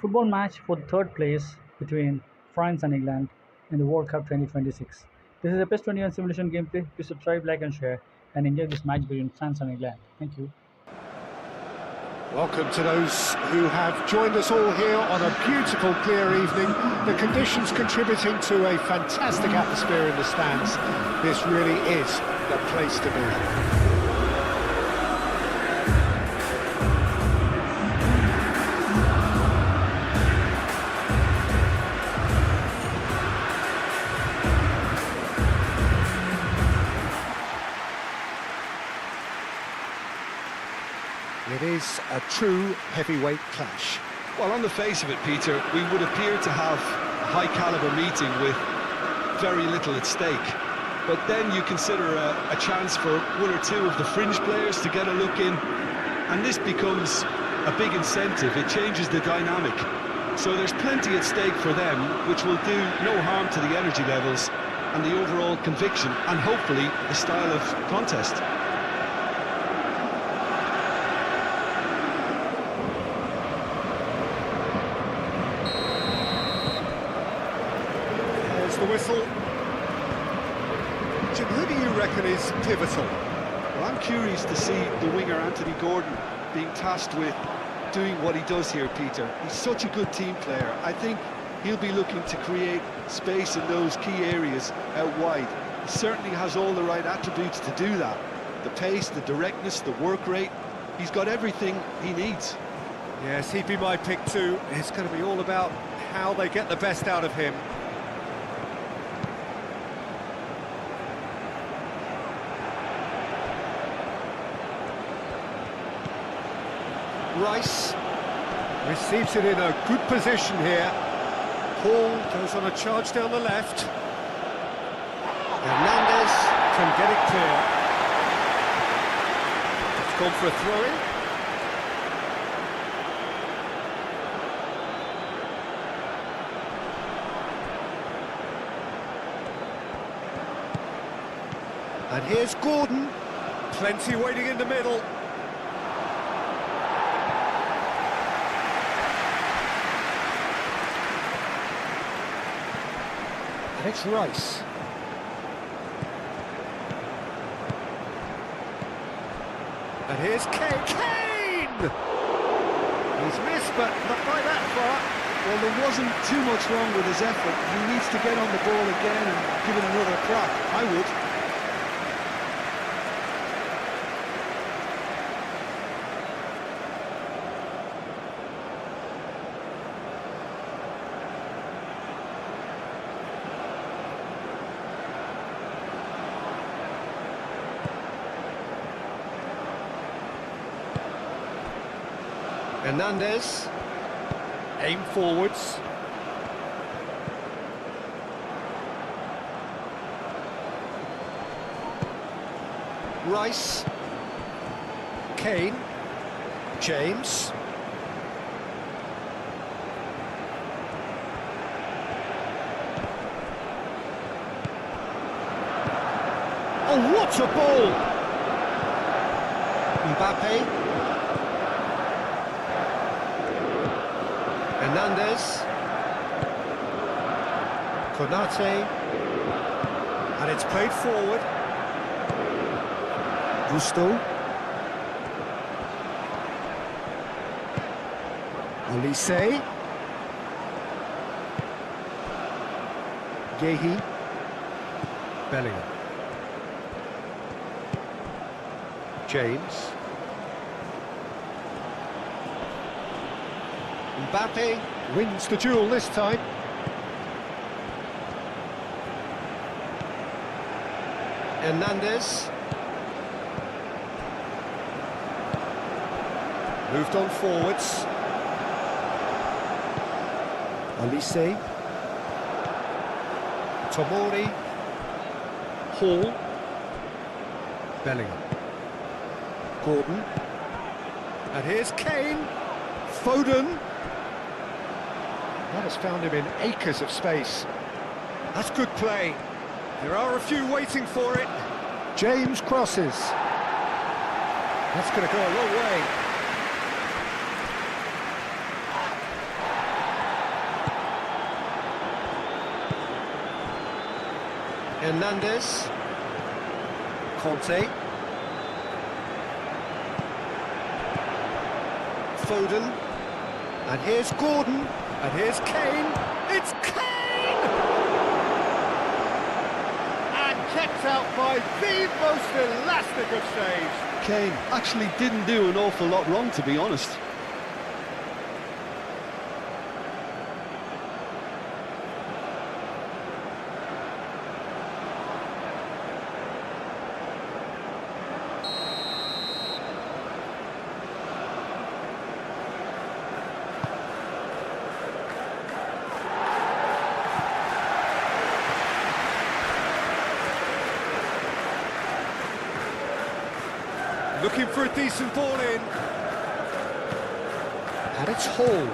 football match for the third place between France and England in the World Cup 2026. This is a PES 21 simulation gameplay. Please subscribe, like, and share, and enjoy this match between France and England. Thank you. Welcome to those who have joined us all here on a beautiful, clear evening. The conditions contributing to a fantastic atmosphere in the stands. This really is the place to be. It is a true heavyweight clash. Well, on the face of it, Peter, we would appear to have a high-caliber meeting with very little at stake. But then you consider a chance for one or two of the fringe players to get a look in, and this becomes a big incentive. It changes the dynamic. So there's plenty at stake for them, which will do no harm to the energy levels and the overall conviction, and hopefully the style of contest. The whistle. Jim, who do you reckon is pivotal? Well, I'm curious to see the winger Anthony Gordon being tasked with doing what he does here, Peter. He's such a good team player. I think he'll be looking to create space in those key areas out wide. He certainly has all the right attributes to do that. The pace, the directness, the work rate. He's got everything he needs. Yes, he'd be my pick too. It's going to be all about how they get the best out of him. Rice receives it in a good position here. Paul goes on a charge down the left. Hernandez can get it clear. It's gone for a throw-in. And here's Gordon. Plenty waiting in the middle. It's Rice. And here's Kane! He's missed, but not by that far. Well, there wasn't too much wrong with his effort. He needs to get on the ball again and give it another crack. I would. Hernandez, aim forwards. Rice, Kane, James. Oh, what a ball! Mbappe. Hernandez, Konate, and it's played forward. Gusto, Olise, Gehi, Bellingham, James. Mbappe wins the duel this time. Hernandez. Moved on forwards. Olise. Tomori. Hall. Bellingham. Gordon. And here's Kane. Foden. That has found him in acres of space. That's good play. There are a few waiting for it. James crosses. That's going to go a long way. Hernandez. Conte. Foden. And here's Gordon. And here's Kane. It's Kane! And kept out by the most elastic of saves. Kane actually didn't do an awful lot wrong, to be honest. Looking for a decent ball in. And it's Hall.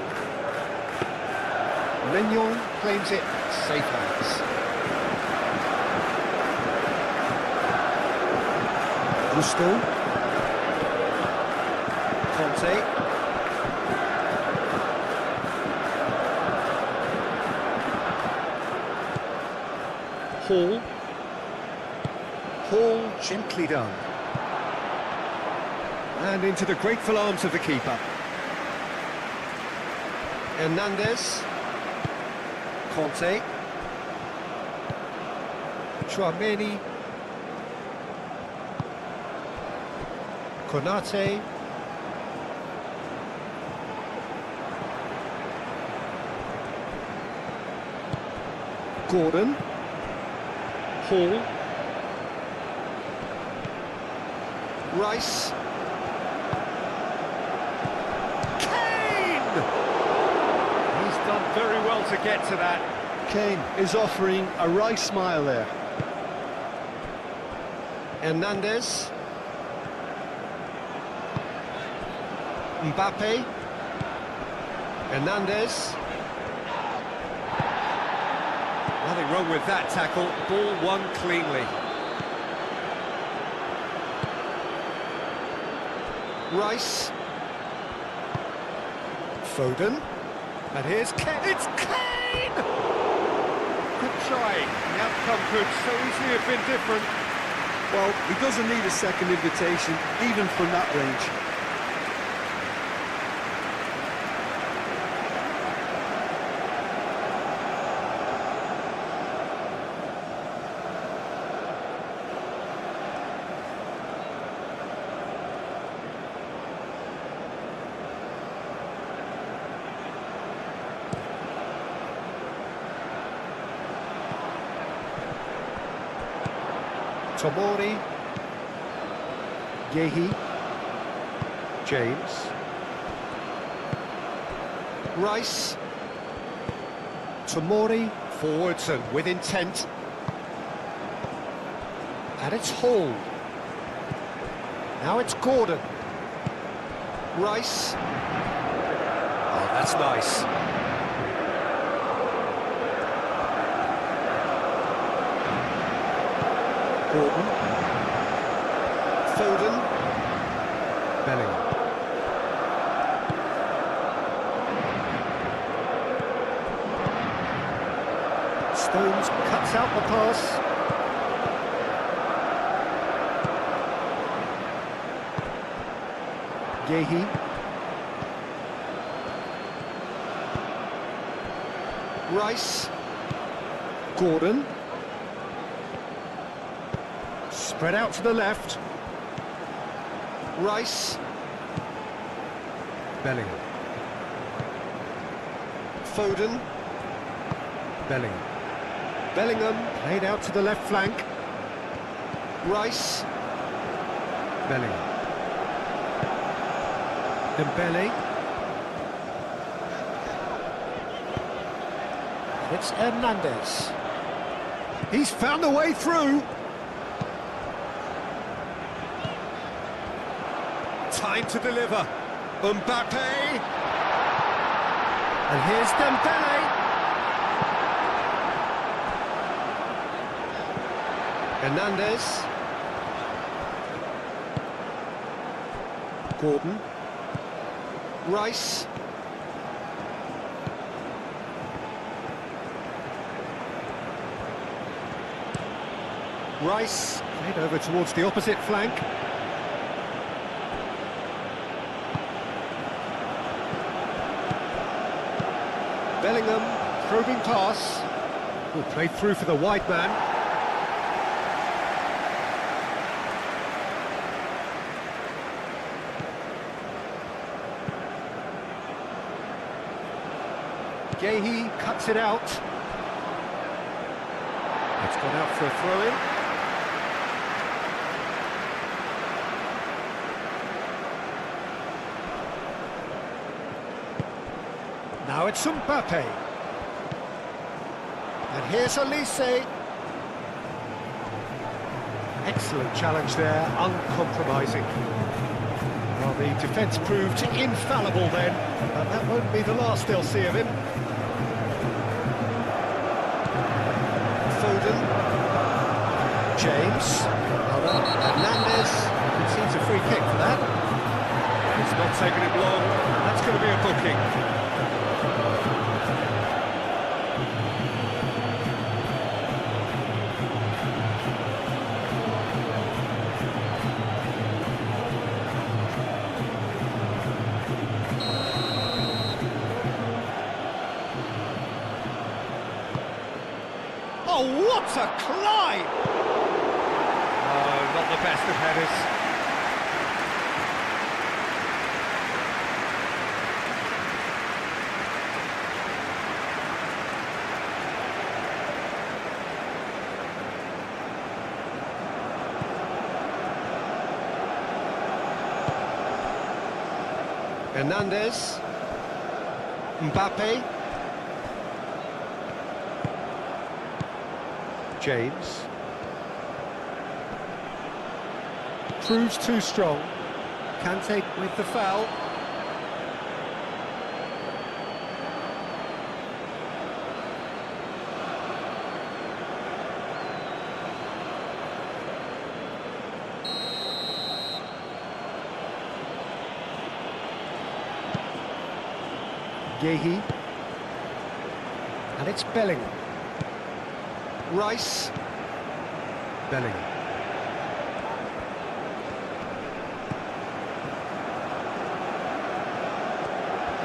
Mignon claims it. Safe hands. Gusto. Conte. Hall. Hall gently done. And into the grateful arms of the keeper. Hernandez. Conte. Chouameni. Konate. Gordon. Hall. Rice. Done very well to get to that. Kane is offering a right smile there. Hernandez. Mbappe. Hernandez. Nothing wrong with that tackle. Ball won cleanly. Rice. Foden. And here's Kane. It's Kane! Good try. The outcome could so easily have been different. Well, he doesn't need a second invitation, even from that range. Tomori, Yehi, James, Rice, Tomori, forwards and with intent, and it's Hall. Now it's Gordon, Rice, oh that's nice. Gordon, Foden, Bellingham. Stones cuts out the pass. Yehi. Rice. Gordon. Spread out to the left. Rice. Bellingham. Foden. Bellingham. Bellingham played out to the left flank. Rice. Bellingham. Dembele. It's Hernandez. He's found a way through. Time to deliver. Mbappe. And here's Dembele. Hernandez. Gordon. Rice. Rice, played over towards the opposite flank. Bellingham, probing pass. Oh, played through for the wide man. Gehi cuts it out. It's gone out for a throw-in. Now it's Mbappe. And here's Elise. Excellent challenge there, uncompromising. Well, the defence proved infallible then, and that won't be the last they'll see of him. Foden. James. Hernandez concedes a free kick for that. It's not taking him long. That's going to be a booking. Oh, what a climb! Oh, not the best of headers. Hernandez. Mbappe. James. Proves too strong. Kante with the foul. Gehi. And it's Bellingham. Rice. Bellingham.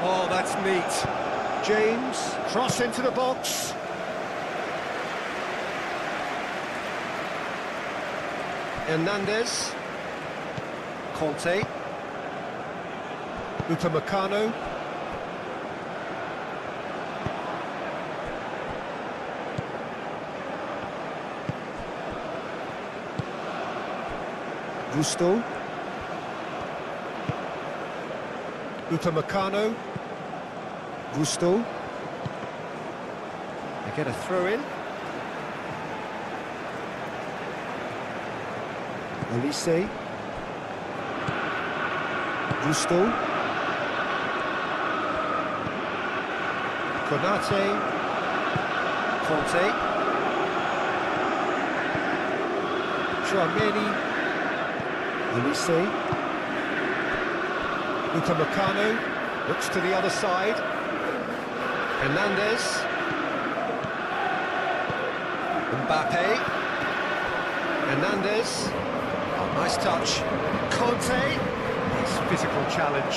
Oh, that's neat. James, cross into the box. Hernandez. Conte. Upamecano. Gusto. Upamecano. Gusto. They get a throw in. Elise. Gusto. Konate. Conte. Tchouaméni. Elise. Upamecano looks to the other side. Hernandez. Mbappe. Hernandez. Oh, nice touch. Conte. Nice physical challenge.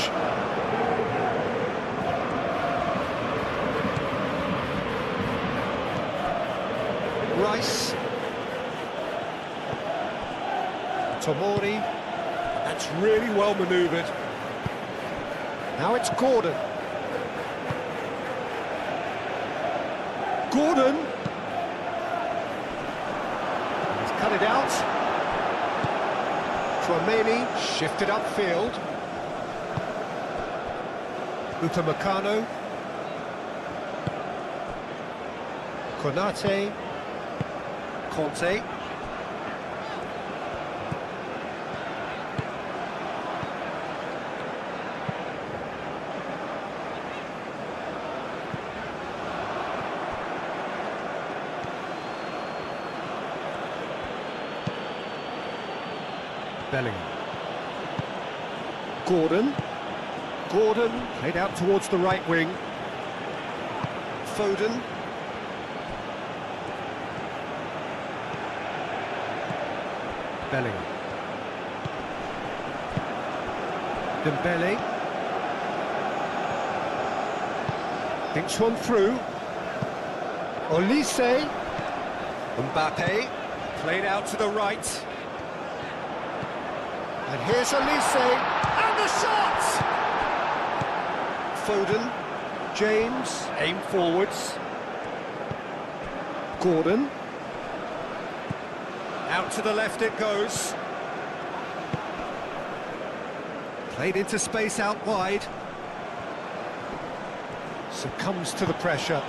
Rice. Tomori. That's really well manoeuvred. Now it's Gordon. Gordon. He's cut it out. Tchouaméni shifted upfield. Upamecano. Konate. Conte. Bellingham. Gordon. Gordon played out towards the right wing. Foden. Bellingham. Dembele. Thinks one through. Olise. Mbappe. Played out to the right. And here's Olise. And the shot! Foden. James. Aim forwards. Gordon. Out to the left it goes. Played into space out wide. Succumbs to the pressure.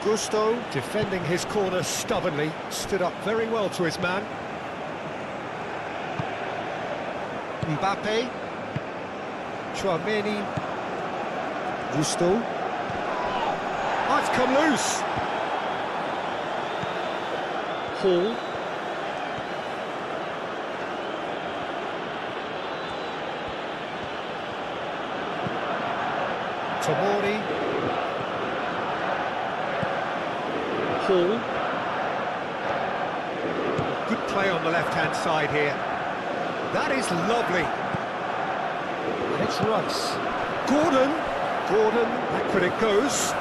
Gusto, defending his corner stubbornly, stood up very well to his man. Mbappe. Chouameni. Gusto. Oh, it's come loose. Hall. Tomori. Hall. Good play on the left-hand side here. That is lovely. And it's Rice. Gordon. Gordon, back when it goes.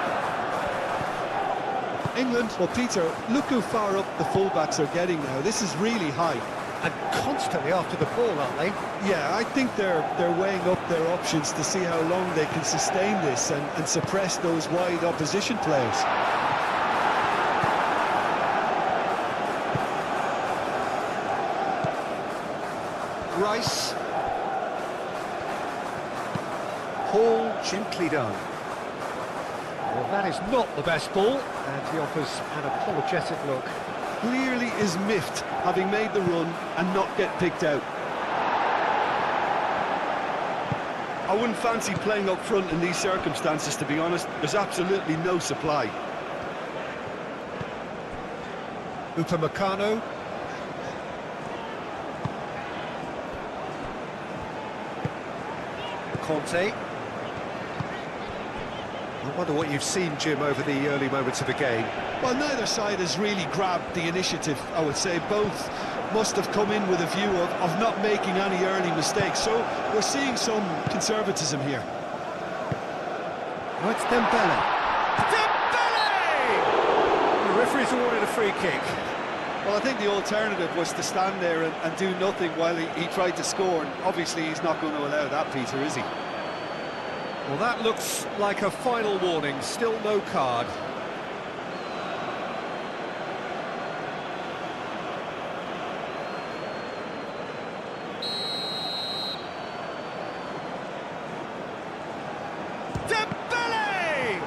England, well, Peter, look how far up the fullbacks are getting now. This is really high. And constantly after the ball, aren't they? Yeah, I think they're weighing up their options to see how long they can sustain this and suppress those wide opposition players. Rice. Hall, gently done. Well, that is not the best ball, and he offers an apologetic look. Clearly is miffed, having made the run and not get picked out. I wouldn't fancy playing up front in these circumstances, to be honest. There's absolutely no supply. Upamecano. Conte. I wonder what you've seen, Jim, over the early moments of the game. Well, neither side has really grabbed the initiative, I would say. Both must have come in with a view of not making any early mistakes. So we're seeing some conservatism here. Oh, it's Dembele. Dembele! The referee's awarded a free kick. Well, I think the alternative was to stand there and do nothing while he tried to score. And obviously, he's not going to allow that, Peter, is he? Well, that looks like a final warning. Still no card. Dembele!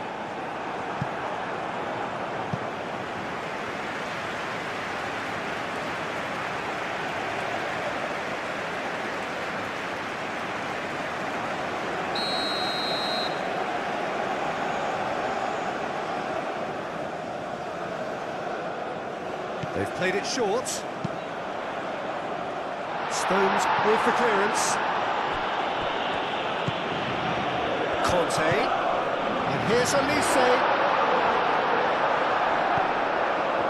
They've played it short. Stones with the clearance. Conte. And here's Olise.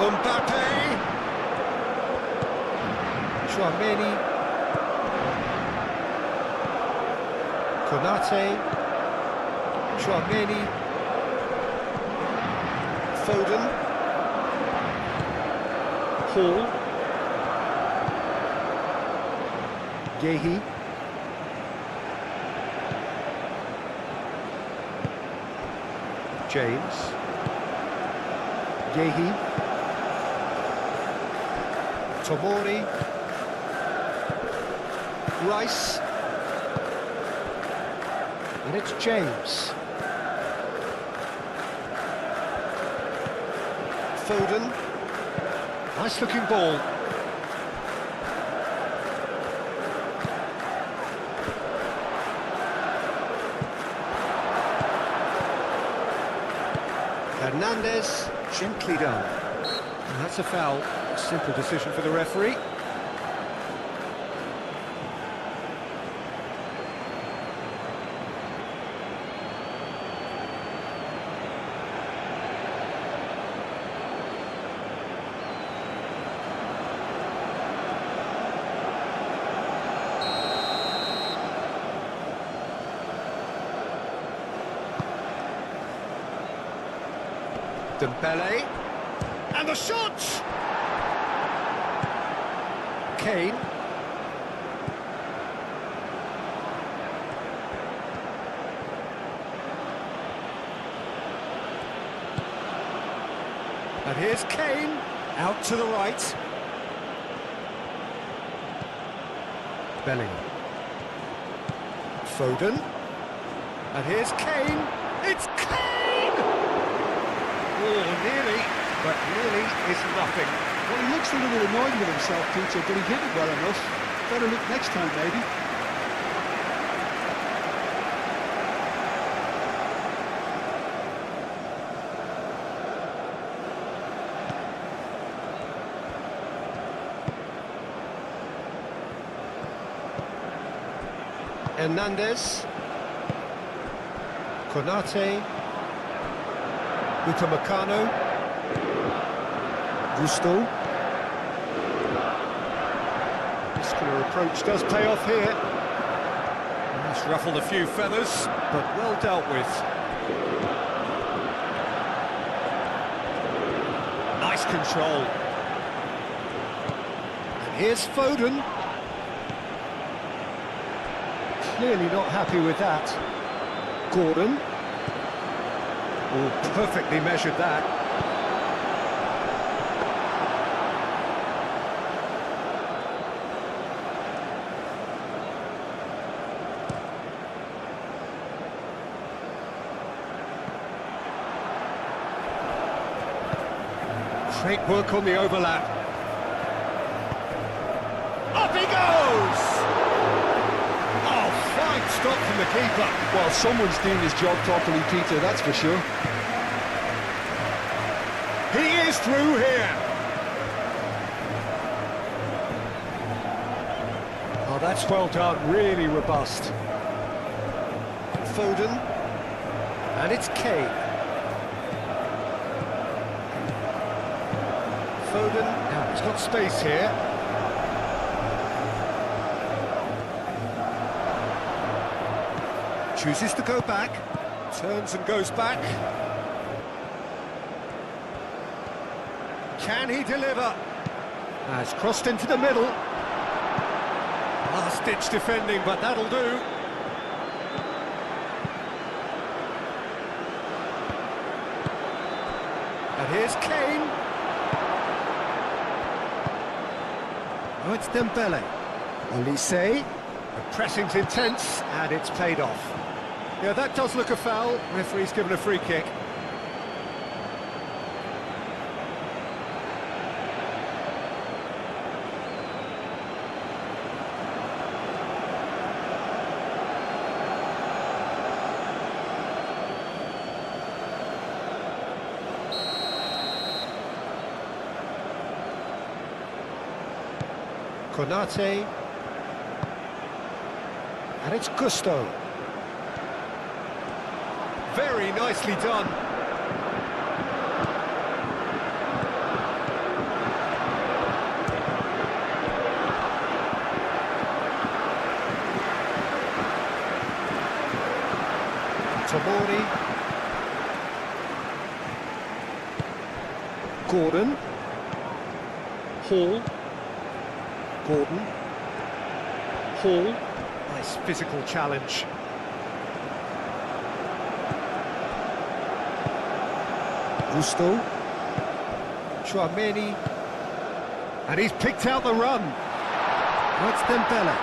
Mbappe. Chouameni. Konate. Chouameni. Foden. Hall. Yehi. James. Yehi. Tomori. Rice. And it's James. Foden. Nice looking ball. Hernandez, gently done. And that's a foul. Simple decision for the referee. Dembele. And the shot! Kane. And here's Kane, out to the right. Bellingham. Foden. And here's Kane. It's Kane! Oh, nearly, but nearly is nothing. Well, he looks a little annoyed with himself, Peter, but he hit it well enough. Better look next time, maybe. Hernandez. Konate. Upamecano. Gusto. Muscular approach does pay off here. It's ruffled a few feathers, but well dealt with. Nice control. And here's Foden. Clearly not happy with that. Gordon. Oh, perfectly measured that. Great work on the overlap. Up he goes! Oh, fine stop from the keeper. Well, someone's doing his job properly, Peter, that's for sure. He is through here. Oh, that's well done, really robust. Foden. And it's Kane. Foden, now he's got space here. Chooses to go back, turns and goes back. Can he deliver? Has crossed into the middle. Last-ditch defending, but that'll do. And here's Kane. Oh, it's Dembele. Olise. The pressing's intense, and it's paid off. Yeah, that does look a foul. Referee's given a free kick. Konate. And it's Gusto. Very nicely done. Tomori. Gordon. Hall. Gordon. Hall. Nice physical challenge. Gusto. Chouameni. And he's picked out the run. That's Dembele.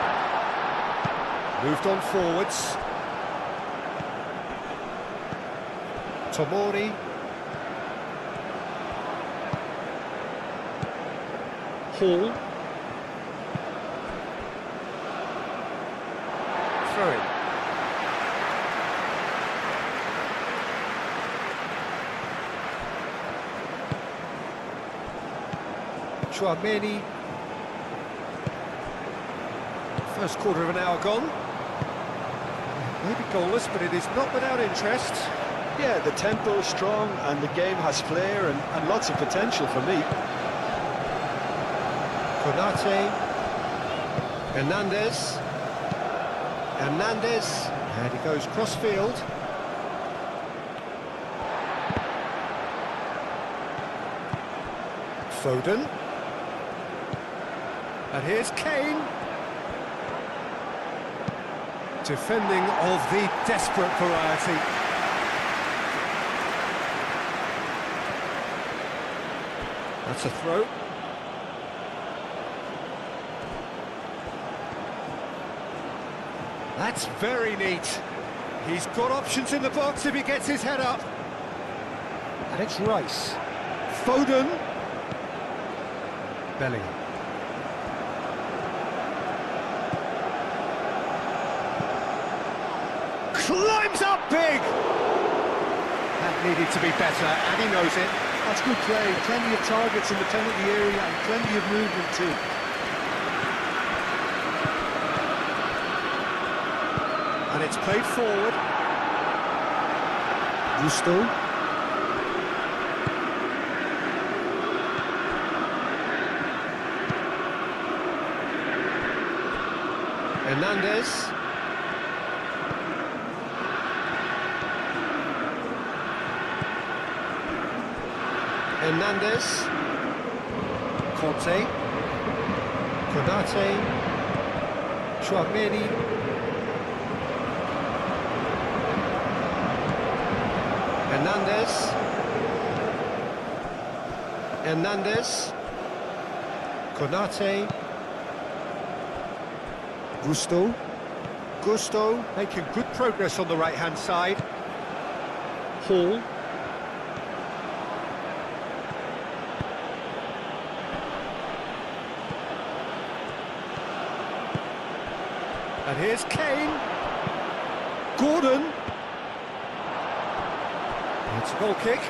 Moved on forwards. Tomori. Hall. Throw it. Chouameni. First quarter of an hour gone. Maybe goalless, but it is not without interest. Yeah, the tempo is strong and the game has flair and lots of potential for me. Konate. Hernandez. Hernandez. And he goes cross-field. Foden. And here's Kane. Defending of the desperate variety. That's a throw. That's very neat. He's got options in the box if he gets his head up. And it's Rice. Foden. Bellingham. Climbs up big! That needed to be better, and he knows it. That's good play. Plenty of targets in the penalty area and plenty of movement too. And it's played forward. Gusto. Hernandez. Hernandez. Conte. Konate. Chouameni. Hernandez. Hernandez. Konate. Gusto. Gusto making good progress on the right-hand side. Hall. And here's Kane. Gordon. It's a goal kick.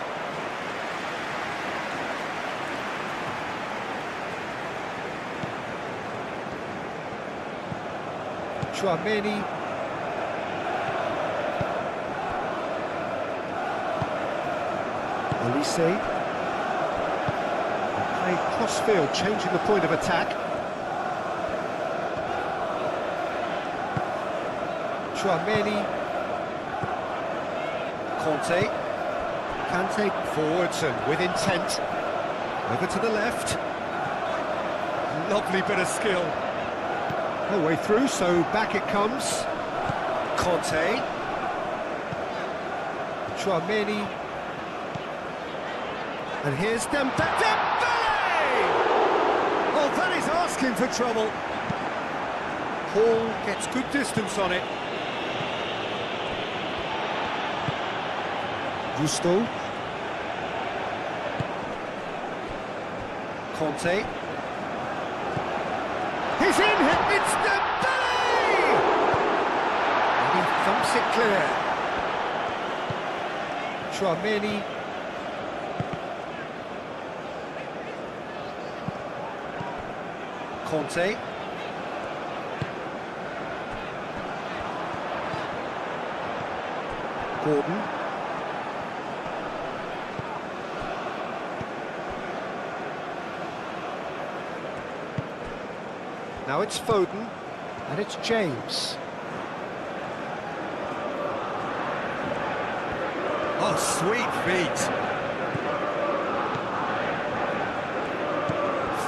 Chouameni. Olise. Playing cross-field, changing the point of attack. Chouameni. Conte. Kante forwards and with intent. Over to the left. Lovely bit of skill. No way through, so back it comes. Conte. Chouameni. And here's Dembele! Oh, that is asking for trouble. Hall gets good distance on it. Gusto. Conte. He's in! It's Dembele! And he thumps it clear. Chouameni. Conte. Gordon. Now it's Foden, and it's James. Oh, sweet feet.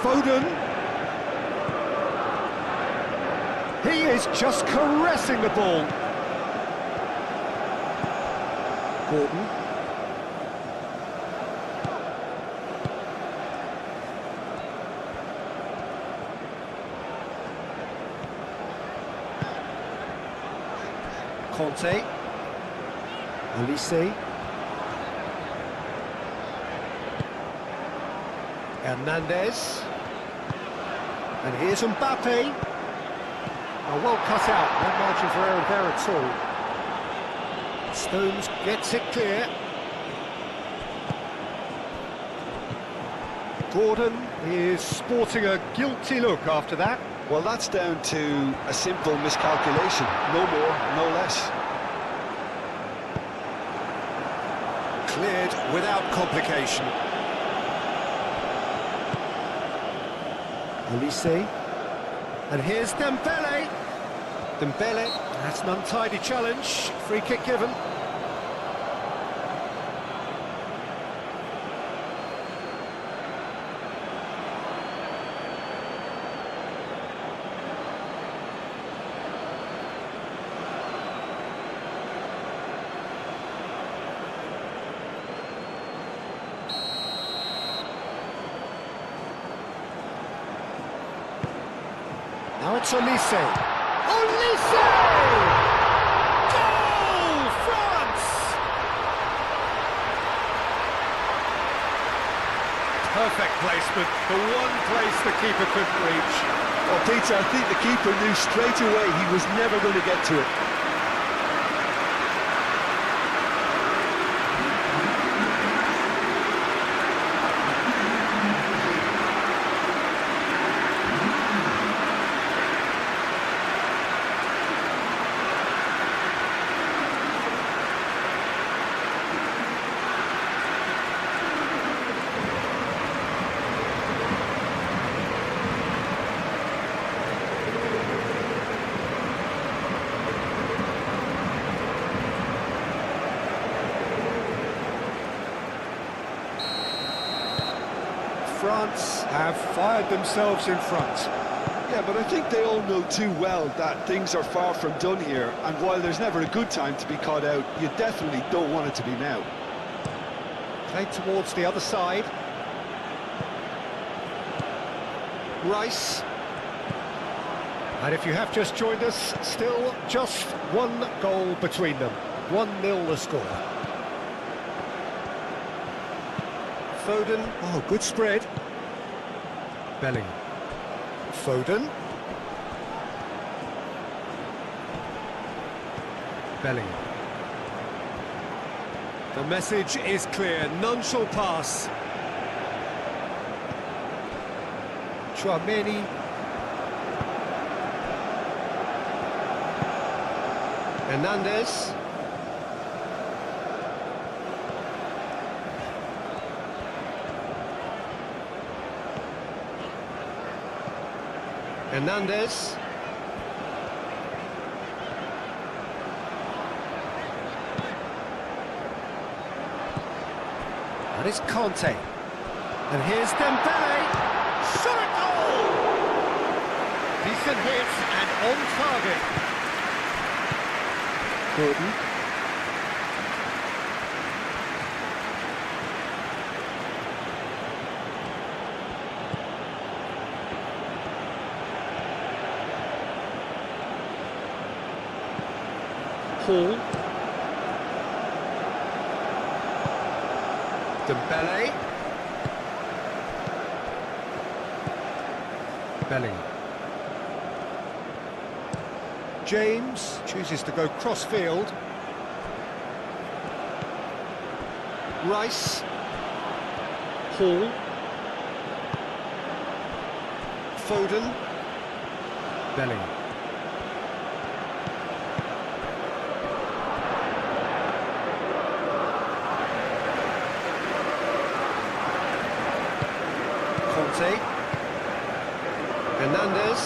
Foden. He is just caressing the ball. Gordon. Conte. Olise. Hernandez. And here's Mbappe. Oh, well cut out, no margin for error there at all. Stones gets it clear. Gordon is sporting a guilty look after that. Well, that's down to a simple miscalculation. No more, no less. Cleared without complication. Olise. And here's Dembele. Dembele, that's an untidy challenge. Free kick given. Now it's Olise. Olise! Goal! France! Perfect placement, the one place the keeper couldn't reach. Well, Peter, I think the keeper knew straight away he was never going to get to it. France have fired themselves in front. Yeah, but I think they all know too well that things are far from done here, and while there's never a good time to be caught out, you definitely don't want it to be now. Played towards the other side. Rice. And if you have just joined us, still just one goal between them. 1-0 the score. Foden. Oh, good spread. Bellingham. Foden. Bellingham. The message is clear. None shall pass. Chouameni. Hernandez. Hernandez. That is Conte. And here's Dembele. Shot at goal! Decent hit and on target. Gordon. Hall. Dembele. Bellingham. James chooses to go cross-field. Rice. Hall. Foden. Bellingham. Conte. Hernandez.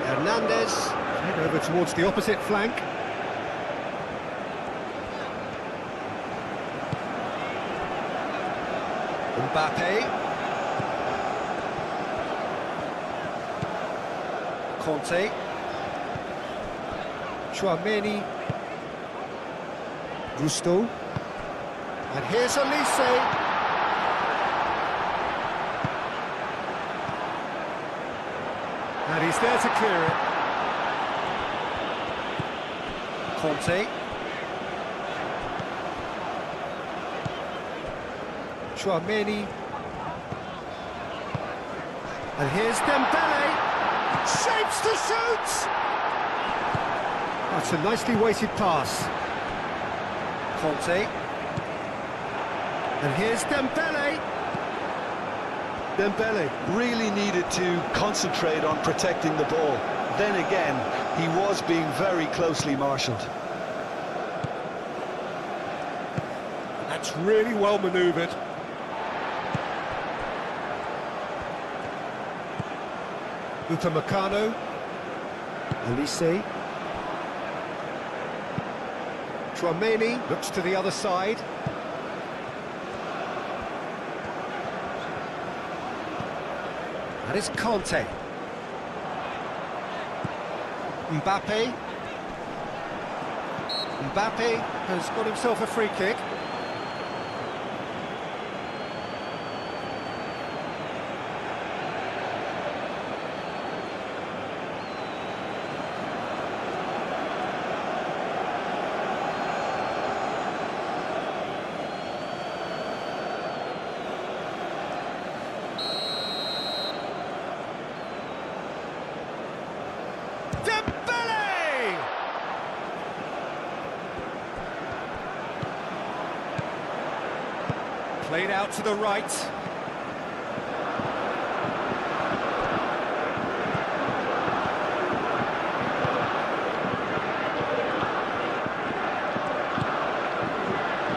Hernandez. Head over towards the opposite flank. Mbappe. Conte. Chouameni. Gusto. And here's Olise. And he's there to clear it. Conte. Chouameni. And here's Dembele. Shapes to shoot! That's a nicely weighted pass. Conte. And here's Dembele. Dembele really needed to concentrate on protecting the ball. Then again, he was being very closely marshalled. That's really well manoeuvred. Upamecano. Olise. Chouameni looks to the other side. That is Conte. Mbappe. Mbappe has got himself a free kick. Dembele! Played out to the right.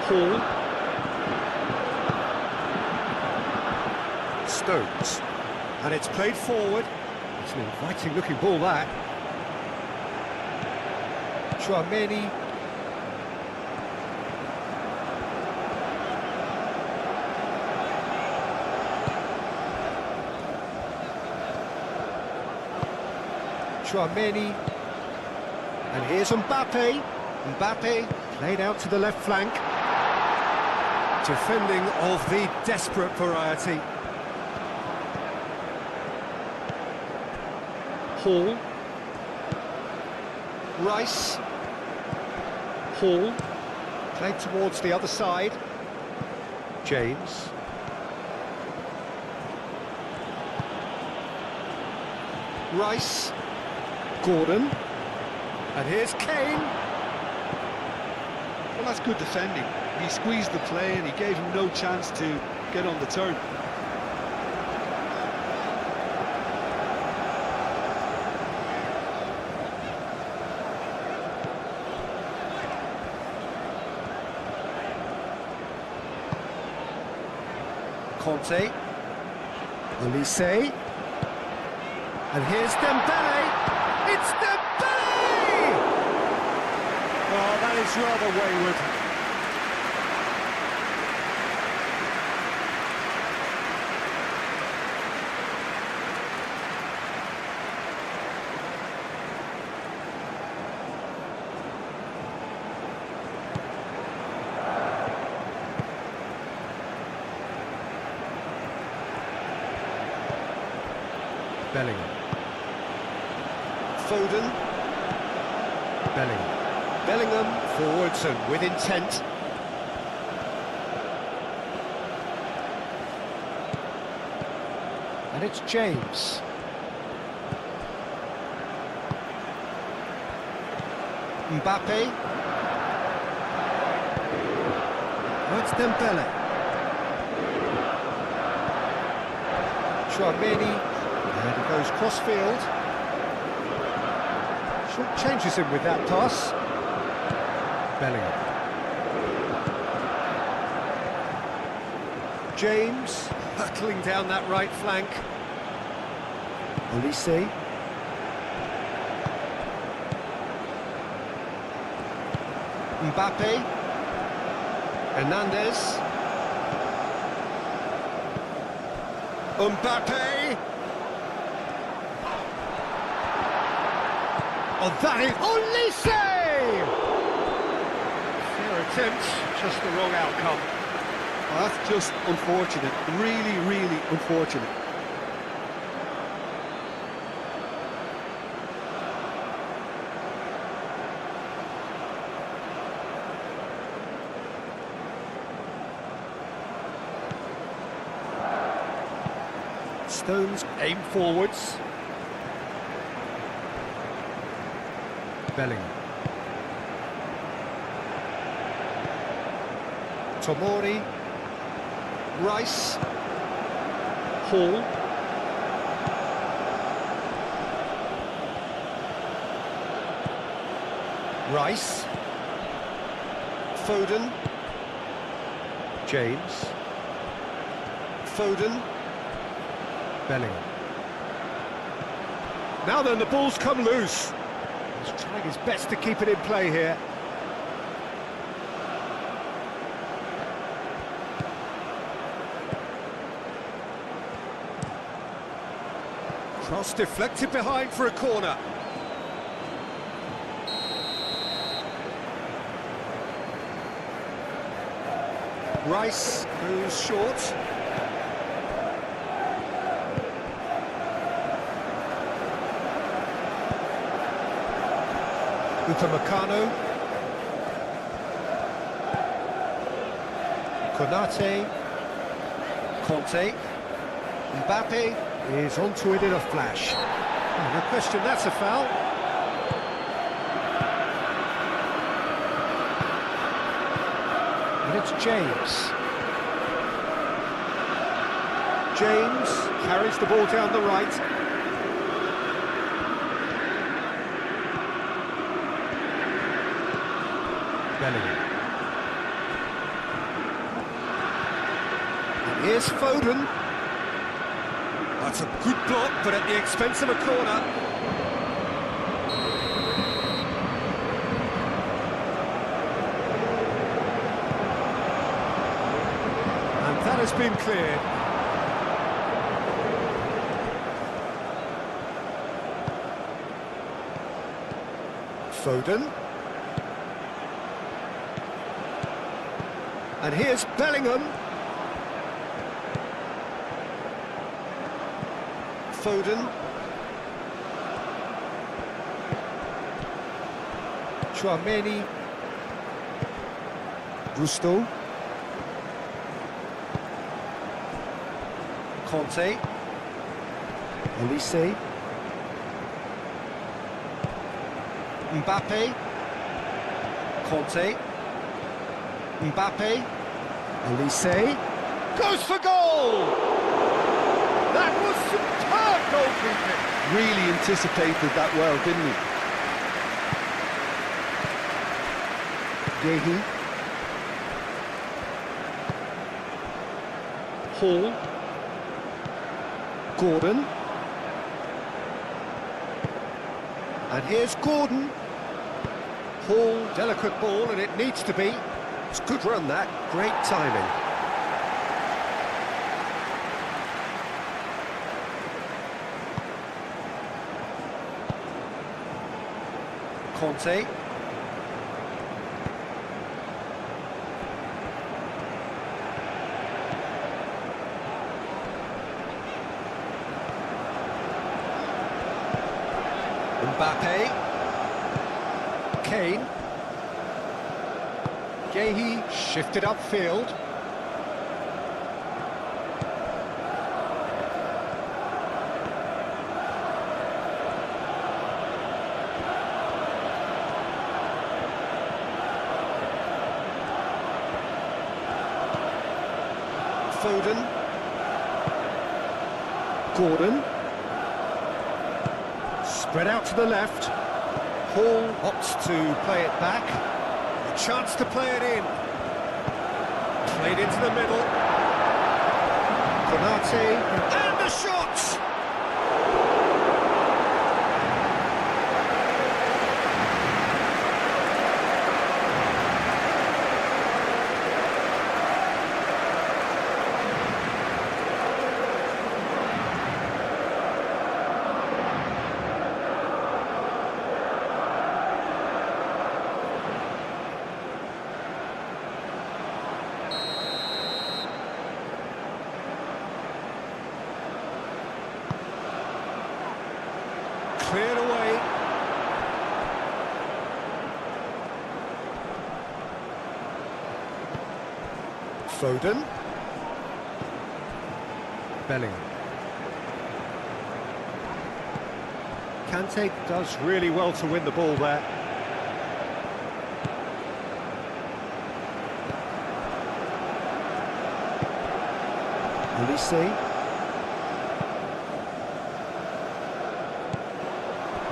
Hall. Stones. And it's played forward. It's an inviting looking ball, that. Chouameni. Chouameni. And here's Mbappe. Mbappe played out to the left flank. Defending of the desperate variety. Hall. Rice. Hall. Played towards the other side. James. Rice. Gordon. And here's Kane. Well, that's good defending. He squeezed the play and he gave him no chance to get on the turn. Conte. Olise. And here's Dembele. It's Dembele! Oh, that is rather wayward. Bellingham. Foden. Bellingham. Bellingham forwards and with intent. And it's James. Mbappe. Now it's Dembele. Chouameni. And he goes cross-field. Short changes him with that pass. Bellingham. James hurtling down that right flank. Olise. Mbappe. Hernandez. Mbappe. Oh, that is Olise! Fair attempt, just the wrong outcome. Well, that's just unfortunate. Really, really unfortunate. Stones aim forwards. Bellingham. Tomori. Rice. Hall. Rice. Foden. James. Foden. Bellingham. Now then, the ball's come loose. He's trying his best to keep it in play here. Cross deflected behind for a corner. Rice goes short. Upamecano. Konate. Conte. Mbappe is onto it in a flash. Oh, no question, that's a foul. And it's James. James carries the ball down the right. Bellingham. And here's Foden. That's a good block, but at the expense of a corner. And that has been cleared. Foden. And here's Bellingham. Foden. Chouameni. Gusto. Conte. Olise. Mbappe. Conte. Mbappe. Olise. Goes for goal! That was superb goalkeeping! Really anticipated that well, didn't Yehi. Hall. Gordon. And here's Gordon. Hall, delicate ball, and it needs to be. It's a good run, that. Great timing. Conte. Mbappe. Kane. Yehi shifted upfield. Foden. Gordon. Spread out to the left. Hall opts to play it back. A chance to play it in. Played into the middle. Konate. And the shot! Cleared away. Foden. Bellingham. Kante does really well to win the ball there. Olise.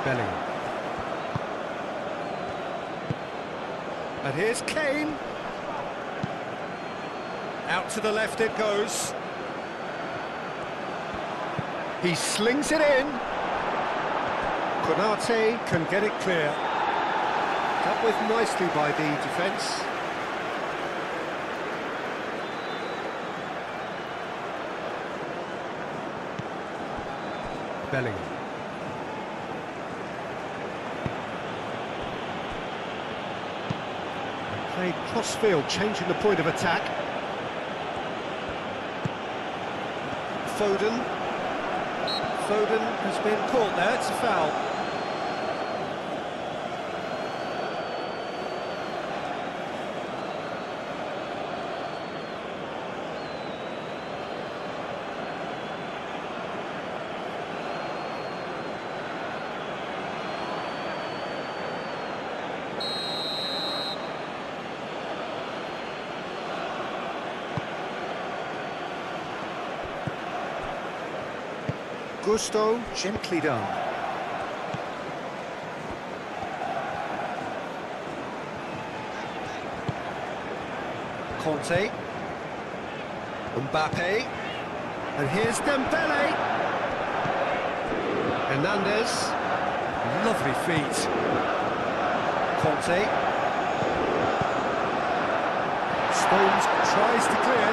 Bellingham. And here's Kane. Out to the left it goes. He slings it in. Konate can get it clear. Dealt with nicely by the defence. Bellingham. Played cross-field, changing the point of attack. Foden. Foden has been caught there, it's a foul. Gusto, gently done. Conte. Mbappe. And here's Dembele. Hernandez. Lovely feet. Conte. Stones tries to clear.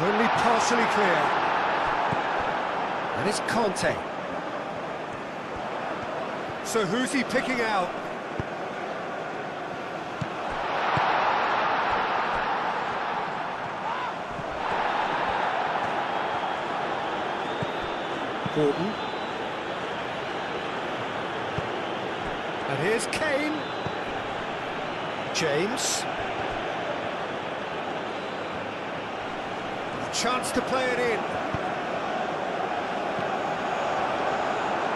Only partially clear. And it's Conte. So who's he picking out? Gordon. And here's Kane. James. A chance to play it in.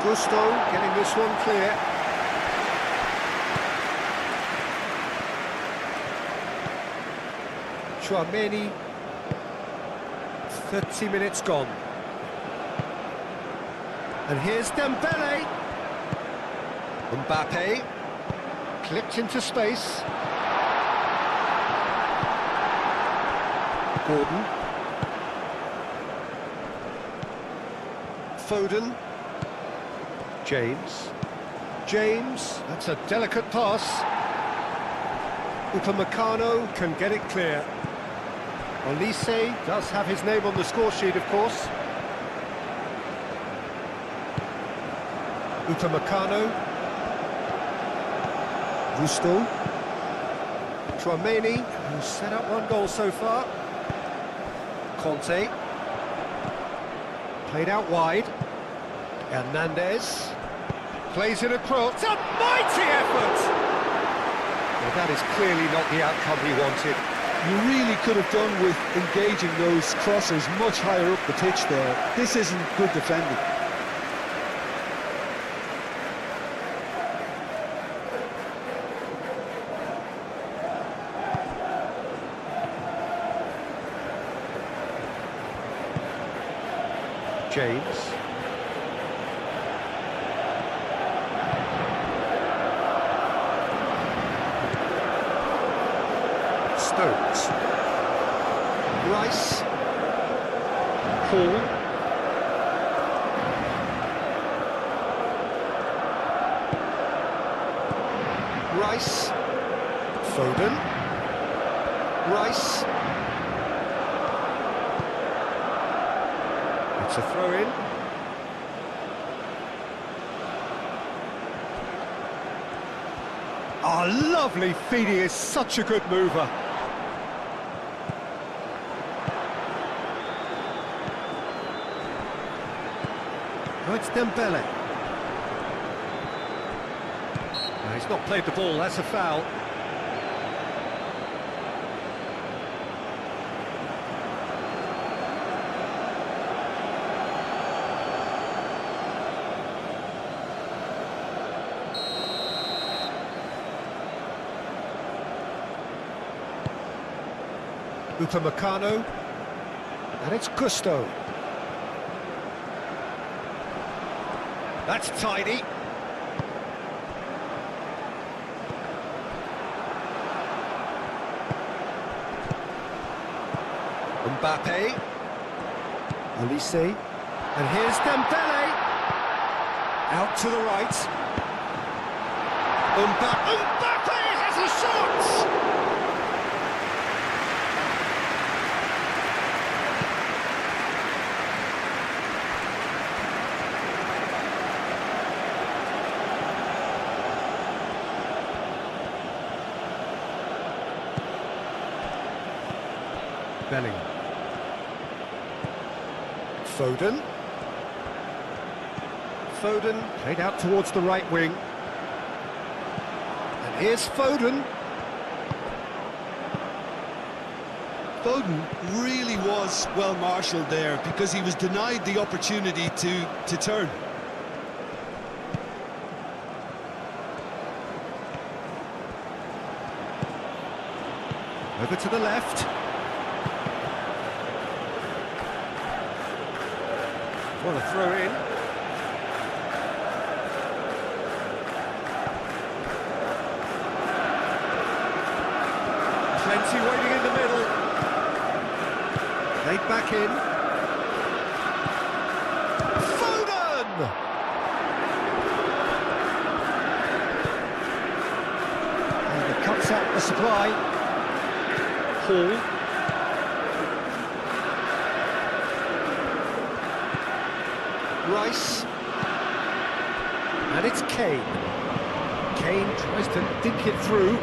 Gusto getting this one clear. Tchouaméni. 30 minutes gone. And here's Dembele. Mbappe. Clipped into space. Gordon. Foden. James. James. That's a delicate pass. Upamecano can get it clear. Olise does have his name on the score sheet, of course. Upamecano. Gusto. Tchouaméni, who's set up one goal so far. Conte. Played out wide. Hernandez. Plays it across. A mighty effort! Well, that is clearly not the outcome he wanted. You really could have done with engaging those crossers much higher up the pitch there. This isn't good defending. James. Stones. Rice. Paul. Rice. Foden. Rice. It's a throw-in. Oh, lovely feed. He is such a good mover. Oh, it's Dembele. No, he's not played the ball, that's a foul. Upamecano, and it's Gusto. That's tidy. Mbappe. Olise. And here's Dembele. Out to the right. Mbappe has a shot! Bellingham. Foden. Foden played out towards the right wing. And here's Foden. Foden really was well marshalled there because he was denied the opportunity to turn. Over to the left. What a throw in. Plenty waiting in the middle. Played back in. Foden! And it cuts out the supply. Hall. Rice. And it's Kane. Kane tries to dink it through.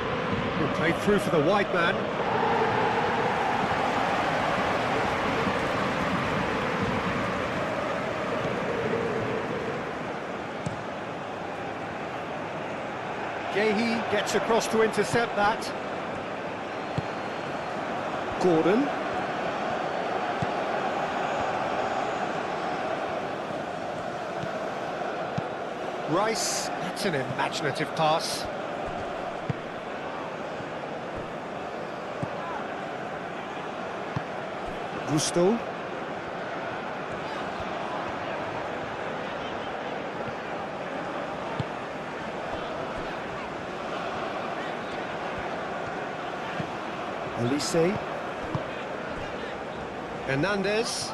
He'll play through for the wide man. Gehi gets across to intercept that. Gordon. Rice, that's an imaginative pass. Gusto. Elise. Hernandez.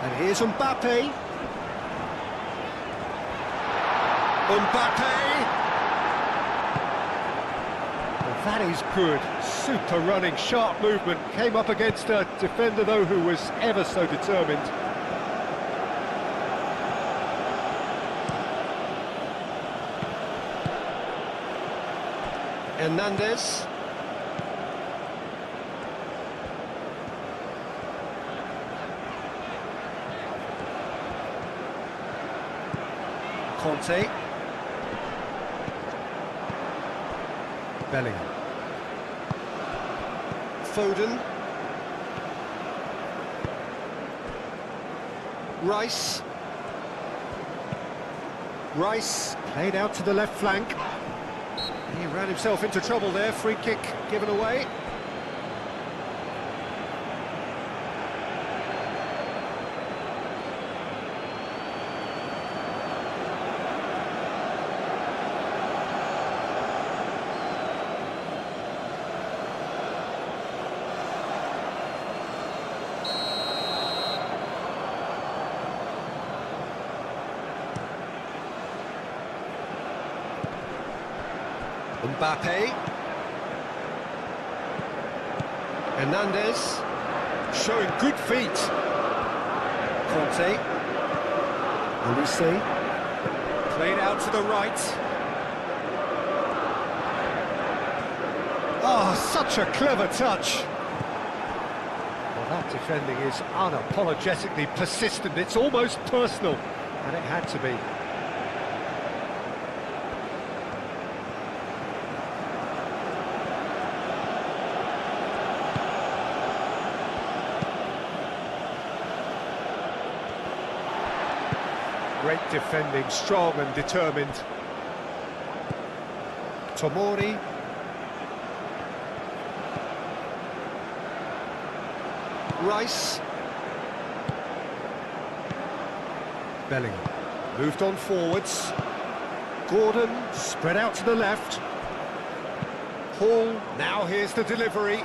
And here's Mbappe. Mbappe! Well, that is good. Super running, sharp movement. Came up against a defender, though, who was ever so determined. Hernandez. Conte. Bellingham. Foden. Rice. Rice played out to the left flank. He ran himself into trouble there. Free kick given away. Mbappe. Hernandez. Showing good feet. Conte. Elise. Played out to the right. Oh, such a clever touch. Well, that defending is unapologetically persistent. It's almost personal, and it had to be. Great defending, strong and determined. Tomori. Rice. Bellingham. Moved on forwards. Gordon spread out to the left. Hall. Now here's the delivery.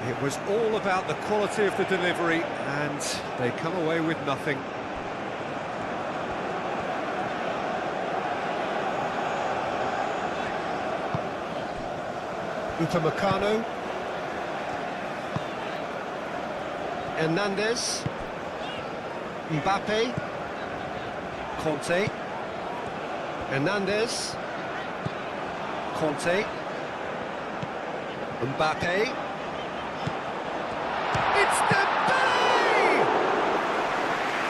It was all about the quality of the delivery, and they come away with nothing. Upamecano. Hernandez. Mbappe. Conte. Hernandez. Conte. Mbappe. It's the Dembele!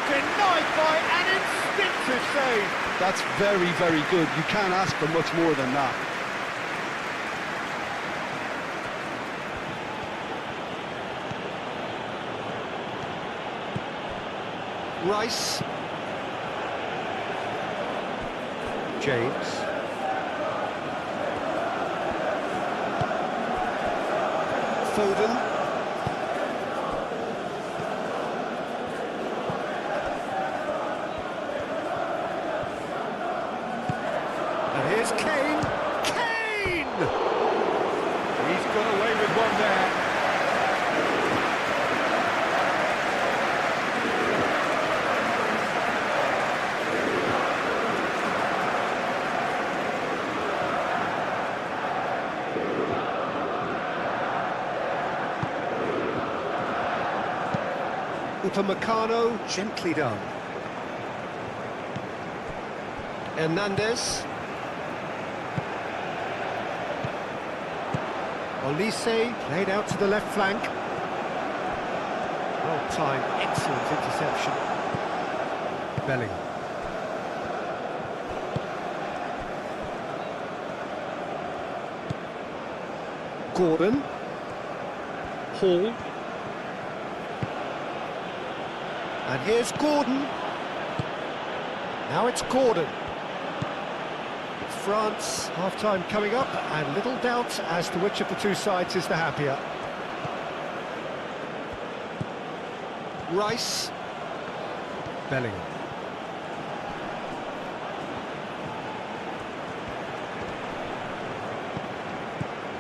Denied by an instinctive save. That's very, very good. You can't ask for much more than that. Rice. James. Foden. And here's Kane. Kane! He's got away with one there. Upamecano, gently done. Hernandez. Olise, played out to the left flank. Well timed, excellent interception. Bellingham. Gordon. Hall. And here's Gordon. Now it's Gordon. France, half-time coming up, and little doubt as to which of the two sides is the happier. Rice. Bellingham.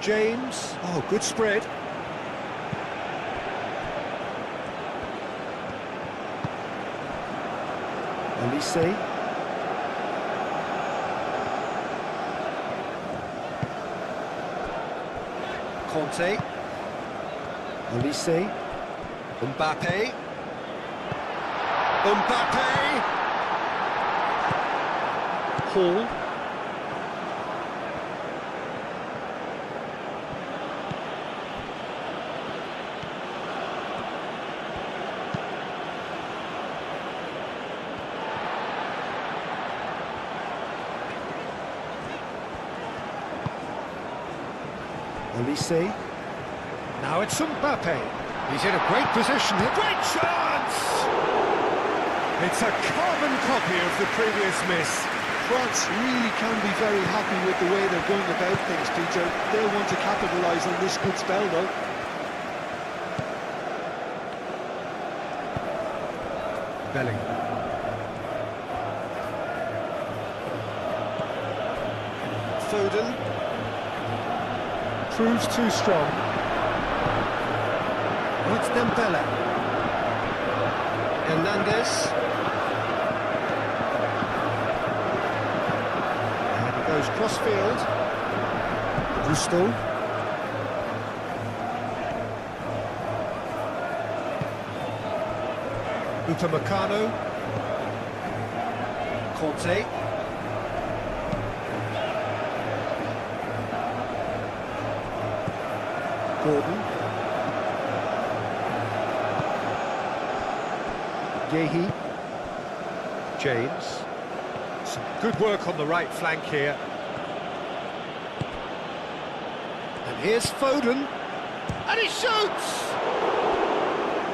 James. Oh, good spread. Olise. Conte. Olise. Mbappe. Mbappe. Hall. Olise. Now it's Mbappe. He's in a great position. Great chance! It's a carbon copy of the previous miss. France really can be very happy with the way they're going about things, Peter. They'll want to capitalise on this good spell, though. Bellingham. Foden. Proves too strong. Oh, it's Dembele. Hernandez. And he goes cross-field. Gusto. Upamecano. Conte. Gordon. Yehi. James. Some good work on the right flank here. And here's Foden. And he shoots!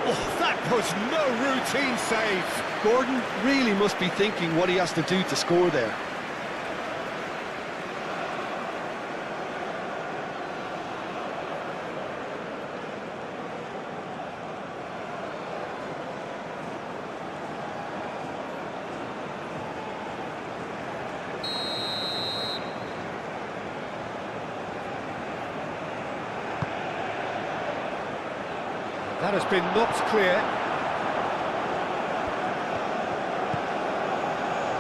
Oh, that was no routine save. Gordon really must be thinking what he has to do to score there. That has been knocked clear.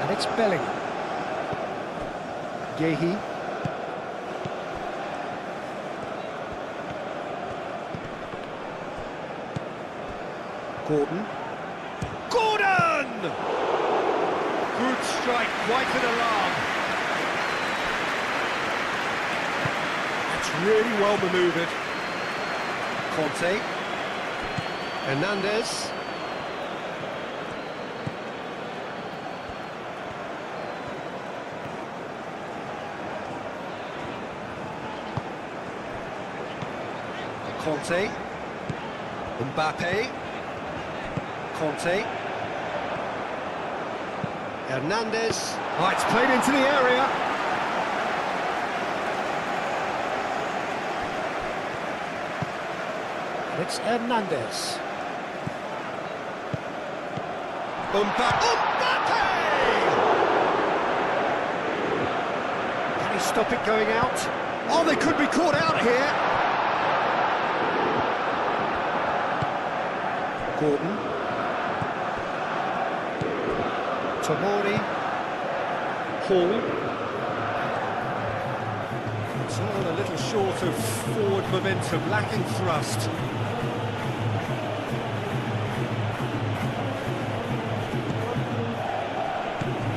And it's Bellingham. Yehi. Gordon. Gordon! Good strike, quite an alarm. That's really well manoeuvred. Conte. Hernandez. Conte. Mbappe. Conte. Hernandez. Oh, it's played into the area. It's Hernandez. Mbappe! Can he stop it going out? Oh, they could be caught out here. Gordon. Tomori. Hall. It's all a little short of forward momentum, lacking thrust.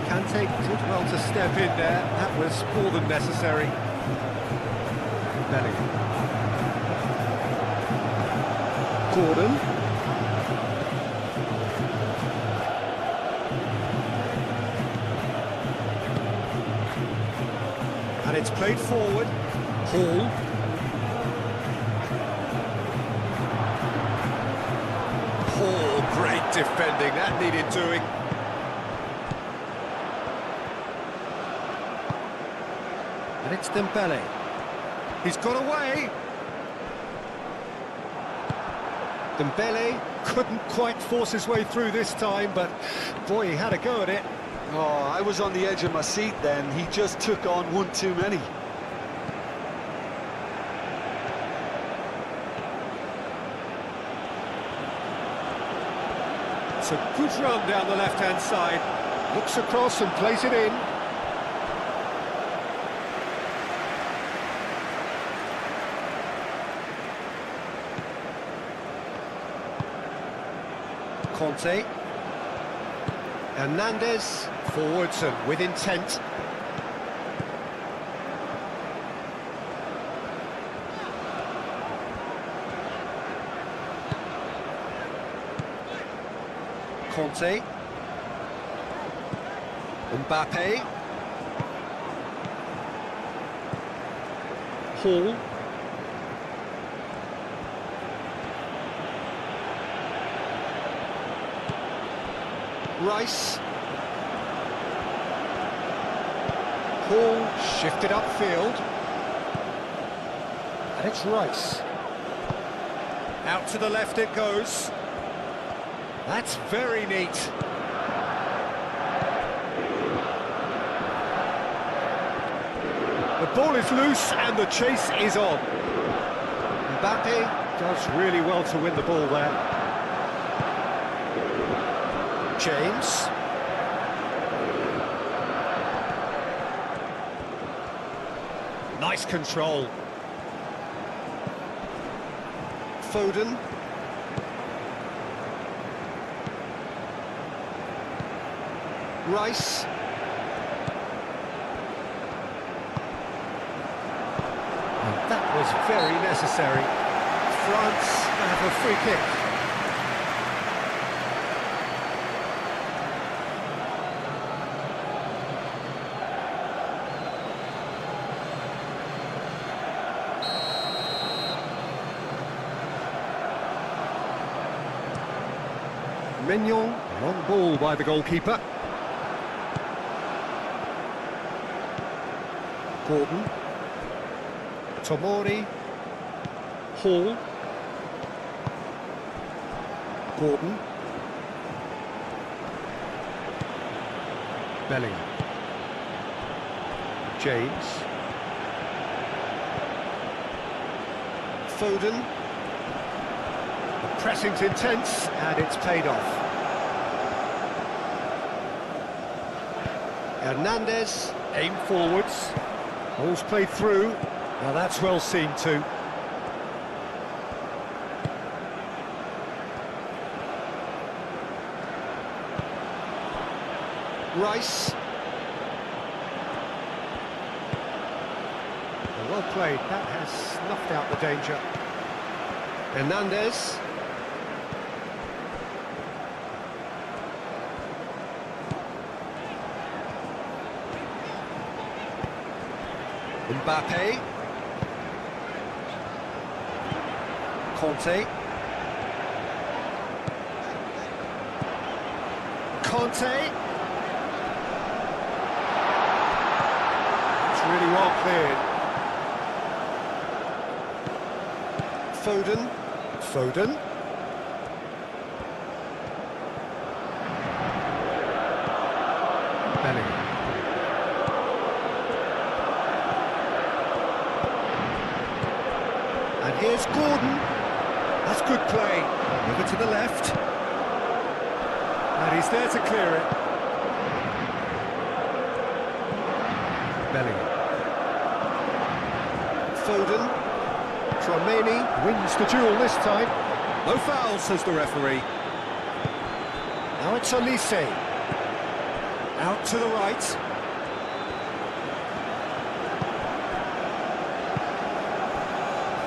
Kante did well to step in there. That was more than necessary. Bellingham. Gordon. And it's played forward. Hall. Oh, great defending. That needed doing. And it's Dembele. He's got away. Dembele couldn't quite force his way through this time, but boy, he had a go at it. Oh, I was on the edge of my seat then. He just took on one too many. It's a good run down the left-hand side. Looks across and plays it in. Conte. Hernandez, forwards and with intent. Conte. Mbappe. Hall. Rice. Hall shifted upfield. And it's Rice. Out to the left it goes. That's very neat. The ball is loose and the chase is on. Mbappe does really well to win the ball there. James. Nice control. Foden. Rice. And that was very necessary. France have a free kick. Mignon, long ball by the goalkeeper. Gordon. Tomori. Hall. Gordon. Bellingham. James. Foden. The pressing's intense and it's paid off. Hernandez, aim forwards. Ball's played through. Now that's well seen too. Rice. Well played. That has snuffed out the danger. Hernandez. Mbappe. Conte. Conte. well cleared. Foden. Bellingham. And here's Gordon. That's good play. Over to the left. And he's there to clear it. Bellingham. Foden. Konami wins the duel this time. No foul, says the referee. Now it's Olise. Out to the right.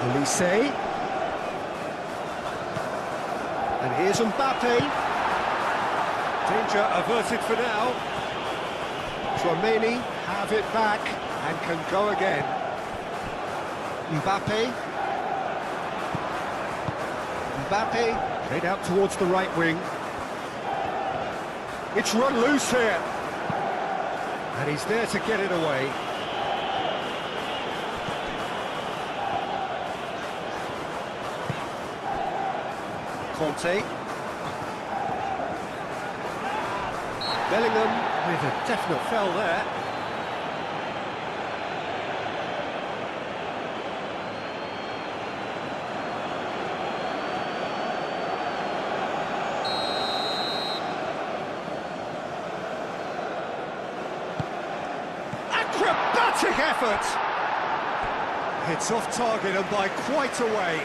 Olise. And here's Mbappe. Danger averted for now. Konami have it back and can go again. Mbappe played out towards the right wing. It's run loose here. And he's there to get it away. Conte. Bellingham with a definite foul there. Acrobatic effort! It's off target and by quite a way.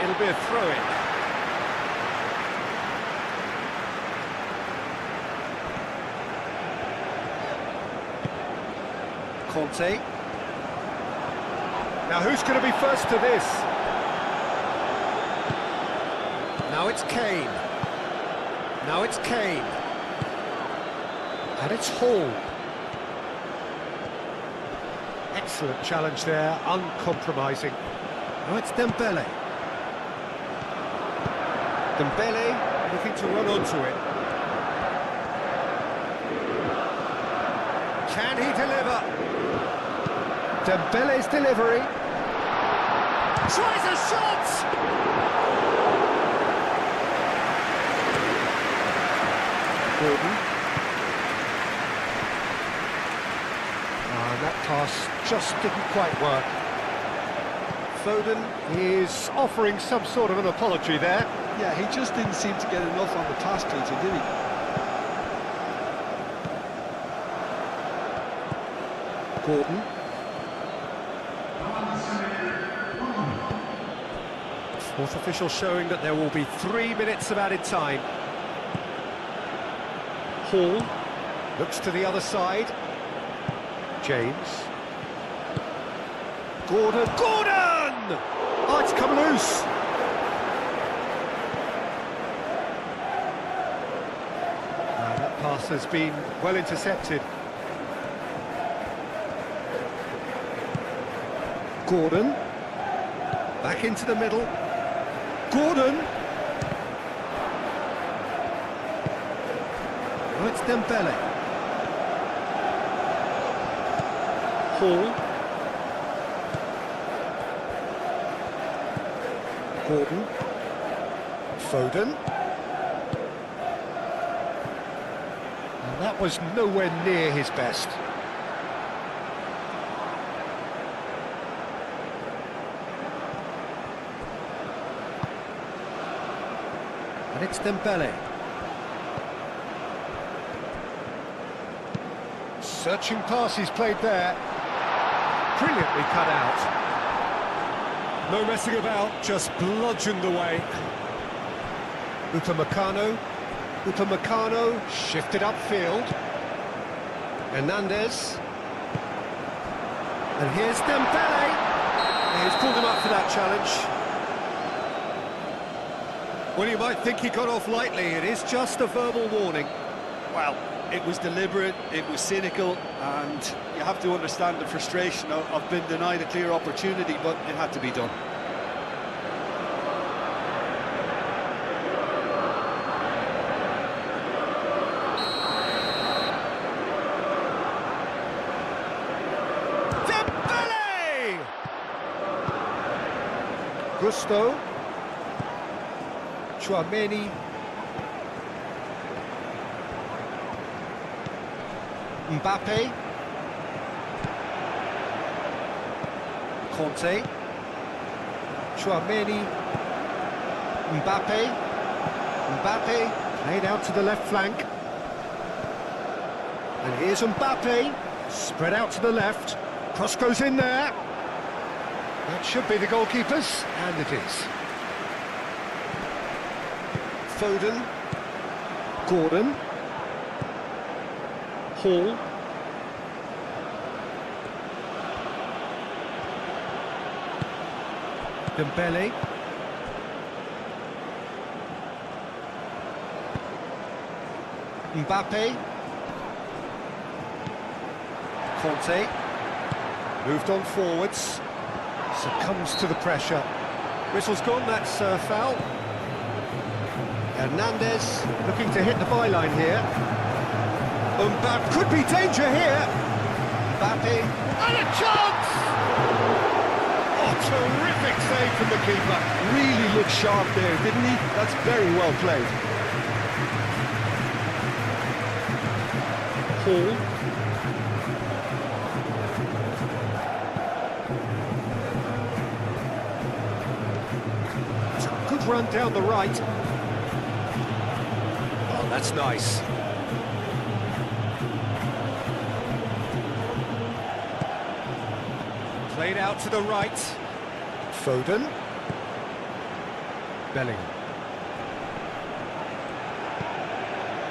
It'll be a throw-in. Conte. Now who's going to be first to this? Now it's Kane. And it's Hall. Excellent challenge there, uncompromising. Now it's Dembele. Looking to run onto it. Can he deliver? Dembele's delivery. Tries a shot! Gordon. That pass just didn't quite work. Foden is offering some sort of an apology there. Yeah, he just didn't seem to get enough on the pass, Peter, did he? Gordon. Fourth official showing that there will be 3 minutes of added time. Hall looks to the other side. James. Gordon! Oh, it's come loose! That pass has been well intercepted. Gordon. Back into the middle. Gordon! Oh, it's Dembele. Hall. Gordon. Foden. And that was nowhere near his best. And it's Dembele. Searching pass he's played there. Brilliantly cut out. No messing about, just bludgeoned away. Upamecano shifted upfield. Hernandez. And here's Dembele. He's pulled him up for that challenge. Well, you might think he got off lightly. It is just a verbal warning. Well, it was deliberate, it was cynical, and you have to understand the frustration of being denied a clear opportunity, but it had to be done. Gusto, Chouameni, Mbappe, Conte, Chouameni, Mbappe, played out to the left flank, and here's Mbappe, spread out to the left, cross goes in there. That should be the goalkeepers, and it is. Foden, Gordon, Hall, Dembele, Mbappe, Conte, moved on forwards. Succumbs to the pressure. Whistle's gone, that's foul. Hernandez looking to hit the byline here. Mbappe could be danger here. Mbappe, and a chance! Oh, terrific save from the keeper. Really looked sharp there, didn't he? That's very well played. Hall. Run down the right. Oh, that's nice. Played out to the right. Foden. Bellingham.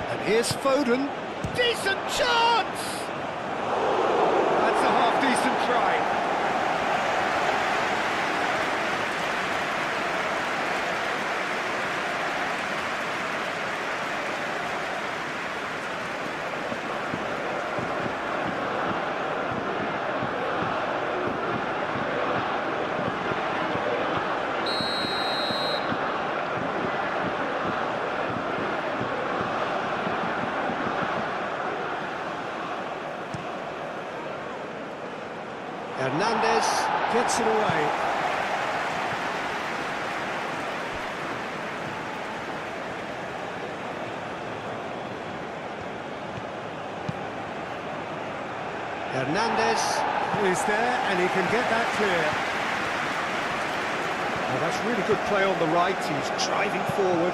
And here's Foden. Decent chance! That's a half-decent try. Hernandez gets it away. Hernandez is there and he can get that clear. Oh, that's really good play on the right. He's driving forward.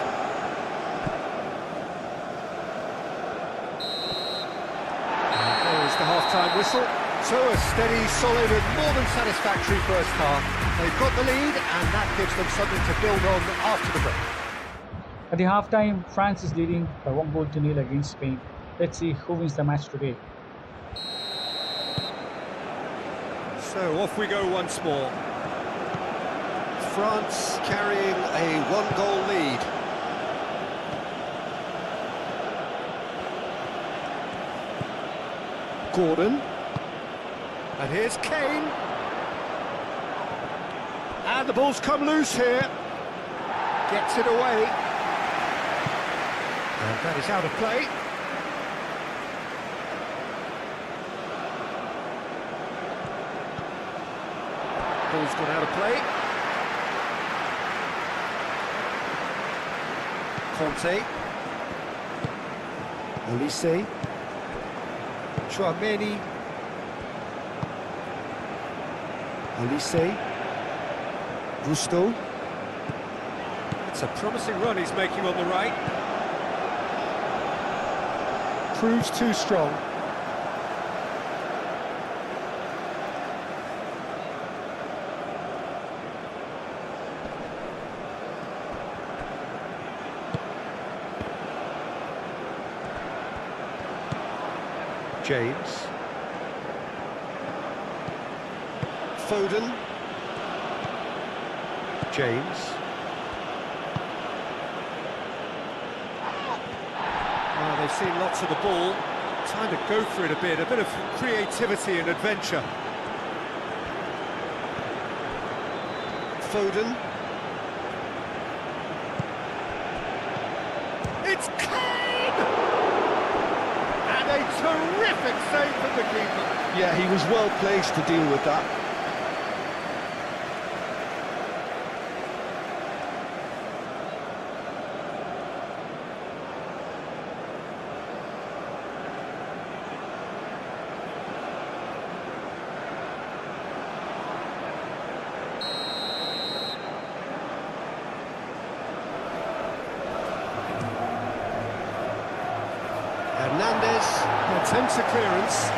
There is the half-time whistle. So a steady, solid and more than satisfactory first half. They've got the lead and that gives them something to build on after the break. At the halftime, France is leading by 1-0 against Spain. Let's see who wins the match today. So off we go once more. France carrying a one-goal lead. Gordon. And here's Kane. And the ball's come loose here. Gets it away. And that is out of play. Ball's gone out of play. Conte. Olise. Chouameni. Olise. Gusto. It's a promising run he's making on the right. Proves too strong. James. Foden. James. they've seen lots of the ball. Time to go for it a bit of creativity and adventure. Foden. It's Kane! And a terrific save from the keeper. Yeah, he was well placed to deal with that. Hernandez Attempts a clearance.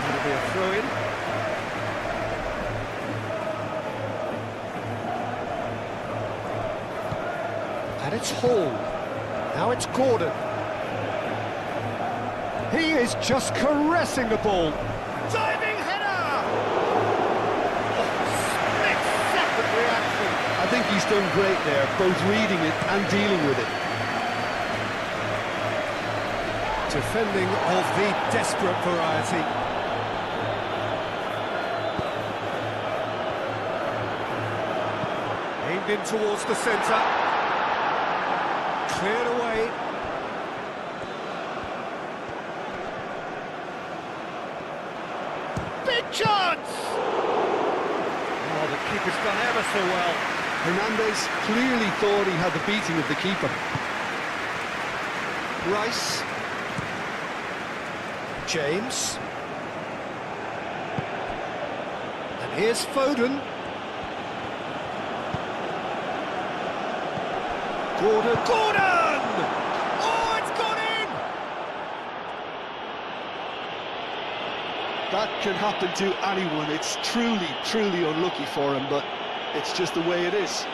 That'll be a throw-in. And it's Hall. Now it's Gordon. He is just caressing the ball. Diving header! Split-second reaction. I think he's done great there, both reading it and dealing with it. Defending of the desperate variety. Aimed in towards the centre. Cleared away. Big chance! Oh, the keeper's done ever so well. Hernandez clearly thought he had the beating of the keeper. Rice. James. And here's Foden. Gordon! Oh, it's gone in! That can happen to anyone. It's truly unlucky for him, but it's just the way it is.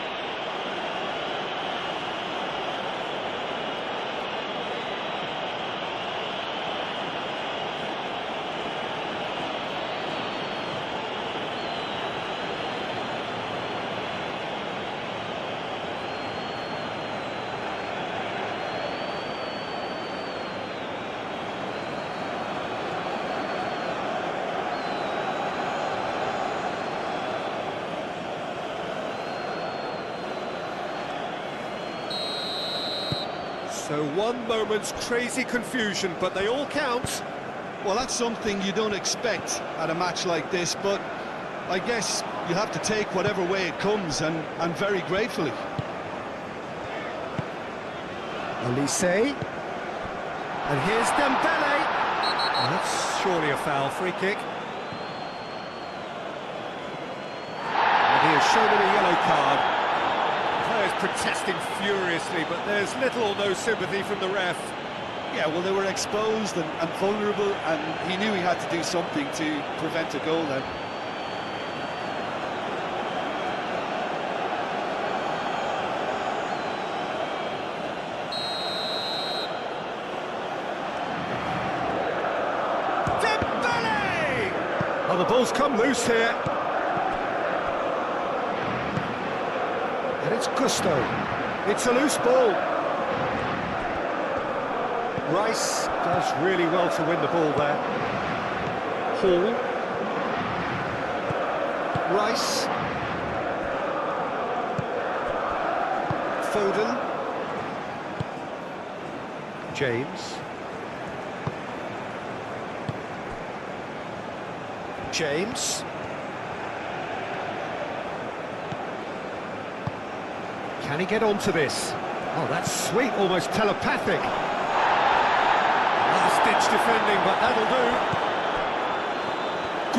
So one moment's crazy confusion, but they all count. Well, that's something you don't expect at a match like this, but I guess you have to take whatever way it comes, and very gratefully. Elise. And here's Dembele. Oh, that's surely a foul. Free kick. And he has shown him a yellow card. Players protesting furiously, but there's little or no sympathy from the ref. Yeah, well, they were exposed and vulnerable, and he knew he had to do something to prevent a goal then. Dembele! Oh, the ball's come loose here. And it's Gusto. It's a loose ball. Rice does really well to win the ball there. Hall. Rice. Foden. James. James. Can he get onto this? Oh, that's sweet, almost telepathic. Last-ditch defending, but that'll do.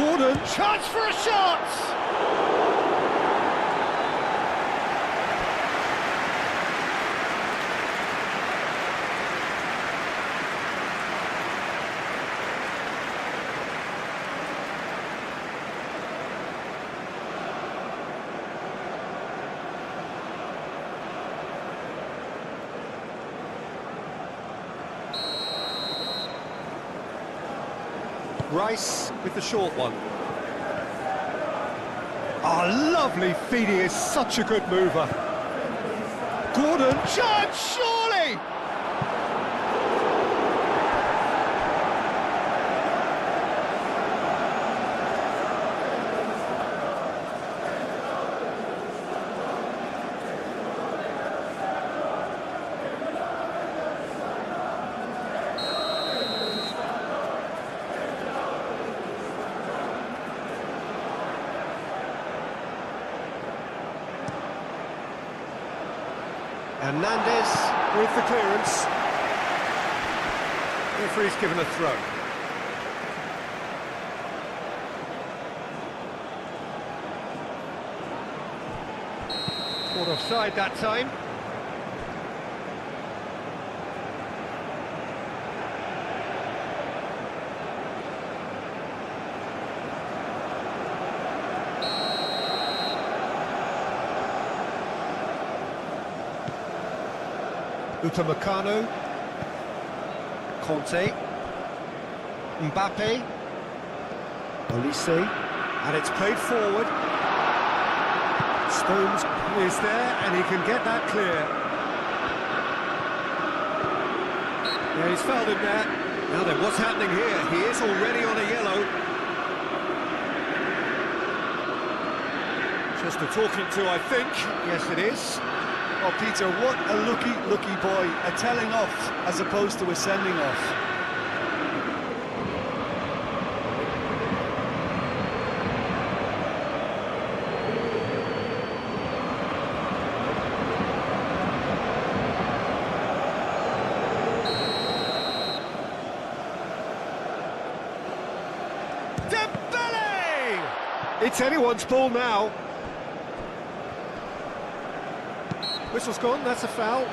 Gordon, chance for a shot! Rice with the short one. Oh, lovely feed, he is such a good mover. Gordon, chance, surely! Hernandez with the clearance. Referee's given a throw. Caught offside that time. Upamecano, Conte, Mbappe, Olise, and it's played forward. Stones is there, and he can get that clear. Yeah, he's fouled him there. Now then, what's happening here? He is already on a yellow. Just a talking to, I think. Yes, it is. Oh, Peter, what a lucky boy. A telling off as opposed to a sending off. It's anyone's ball now. Whistle's gone, that's a foul.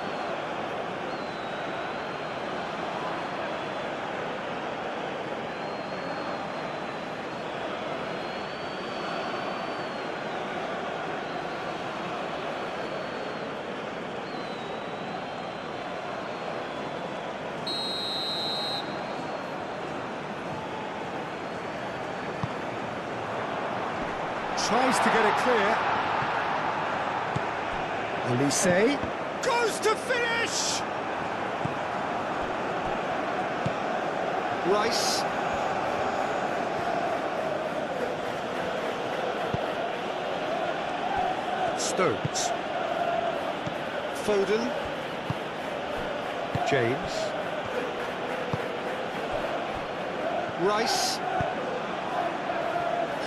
Tries to get it clear. Olise goes to finish! Rice. Stones. Foden. James. Rice.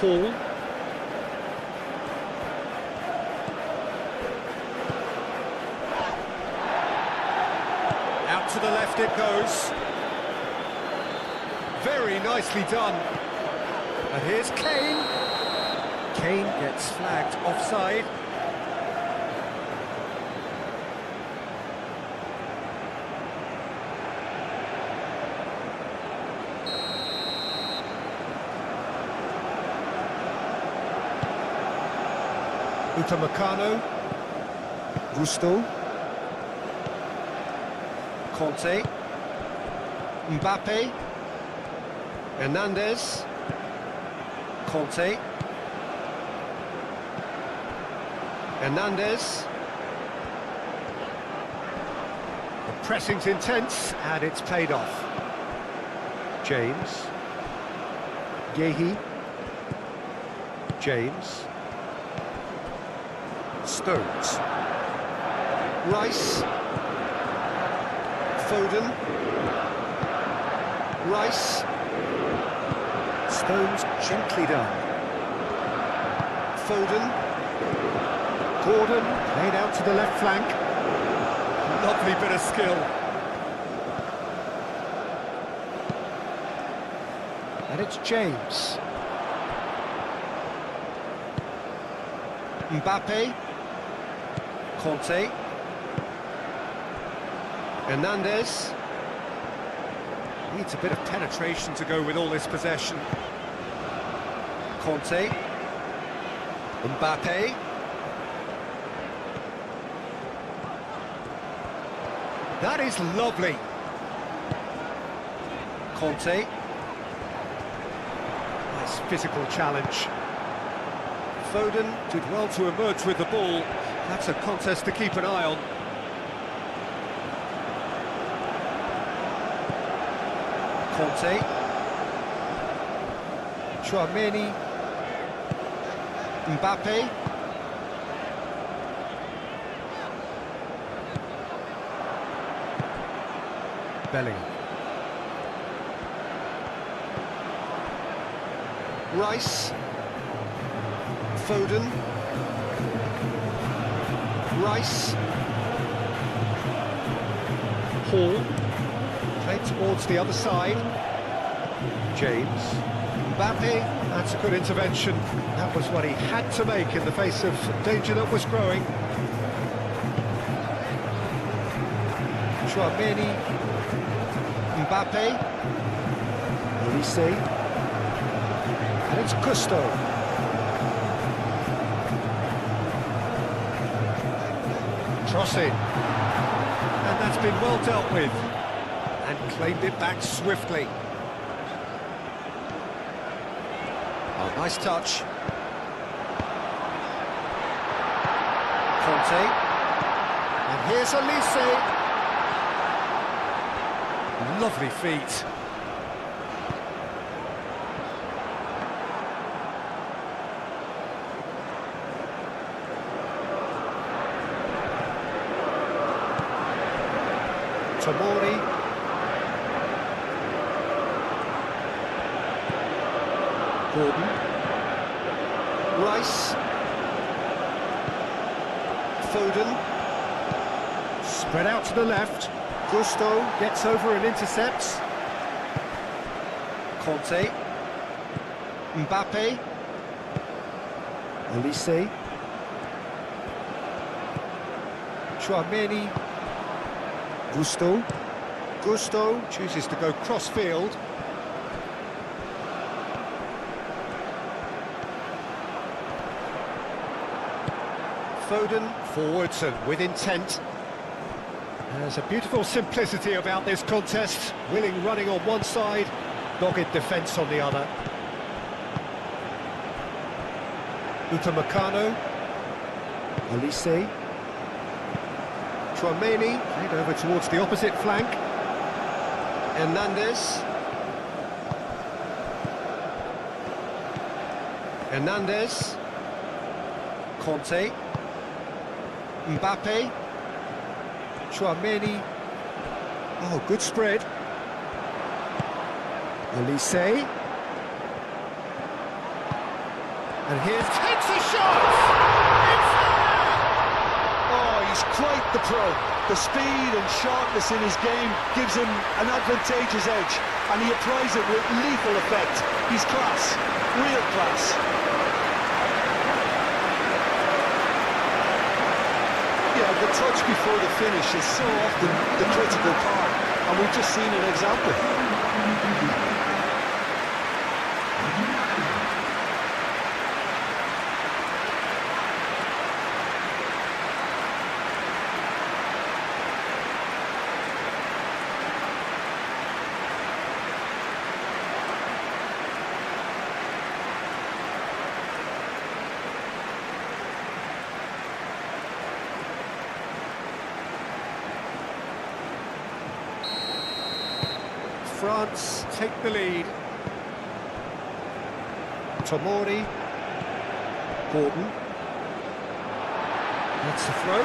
Hall. To the left it goes. Very nicely done. And here's Kane. Kane gets flagged offside. Upamecano. Gusto. Conte, Mbappe, Hernandez, Conte, Hernandez. The pressing's intense and it's paid off. James, Yehi, James, Stones, Rice, Foden, Rice, Stones gently done. Foden, Gordon played out to the left flank. Lovely bit of skill. And it's James. Mbappe, Conte, Hernandez. Needs a bit of penetration to go with all this possession. Conte. Mbappe. That is lovely. Conte. Nice physical challenge. Foden did well to emerge with the ball. That's a contest to keep an eye on. Conte, Chouameni, Mbappe, Bellingham, Rice, Foden, Rice, Paul. Played towards the other side. James. Mbappe, that's a good intervention. That was what he had to make in the face of danger that was growing. Chouameni. Mbappe. Olise. And it's Gusto. Crossing. And that's been well dealt with. And claimed it back swiftly. Oh, nice touch. Conte. And here's Olise. Lovely feet. Tomori. Gordon. Rice. Foden. Spread out to the left. Gusto gets over and intercepts. Conte. Mbappe. Olise. Chouameni. Gusto. Gusto chooses to go cross-field. Foden forwards and with intent. There's a beautiful simplicity about this contest. Willing running on one side, dogged defence on the other. Upamecano. Olise. Chouameni played over towards the opposite flank. Hernandez. Hernandez. Conte. Mbappe. Chouameni. Oh, good spread. Olise. And here's takes a shot! It's there! Oh, he's quite the pro. The speed and sharpness in his game gives him an advantageous edge, and he applies it with lethal effect. He's class, real class. Yeah, the touch before the finish is so often the critical part, and we've just seen an example. France take the lead. Tomori. Gordon. That's the throw.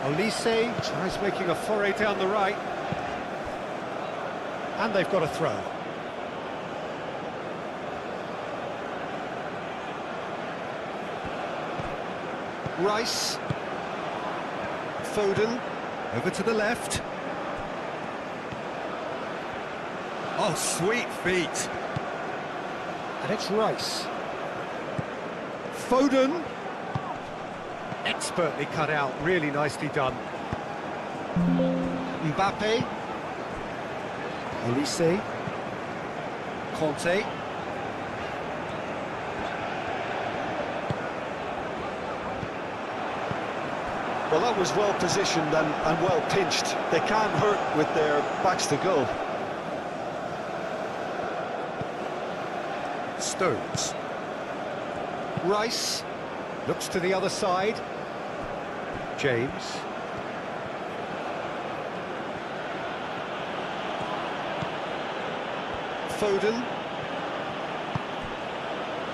Olise tries making a foray down the right. And they've got a throw. Rice. Foden, over to the left. Oh, sweet feet. And it's Rice. Foden. Expertly cut out, really nicely done. Mbappe. Olise. Conte. Well, that was well positioned and well pinched. They can't hurt with their backs to goal. Stones. Rice looks to the other side. James. Foden.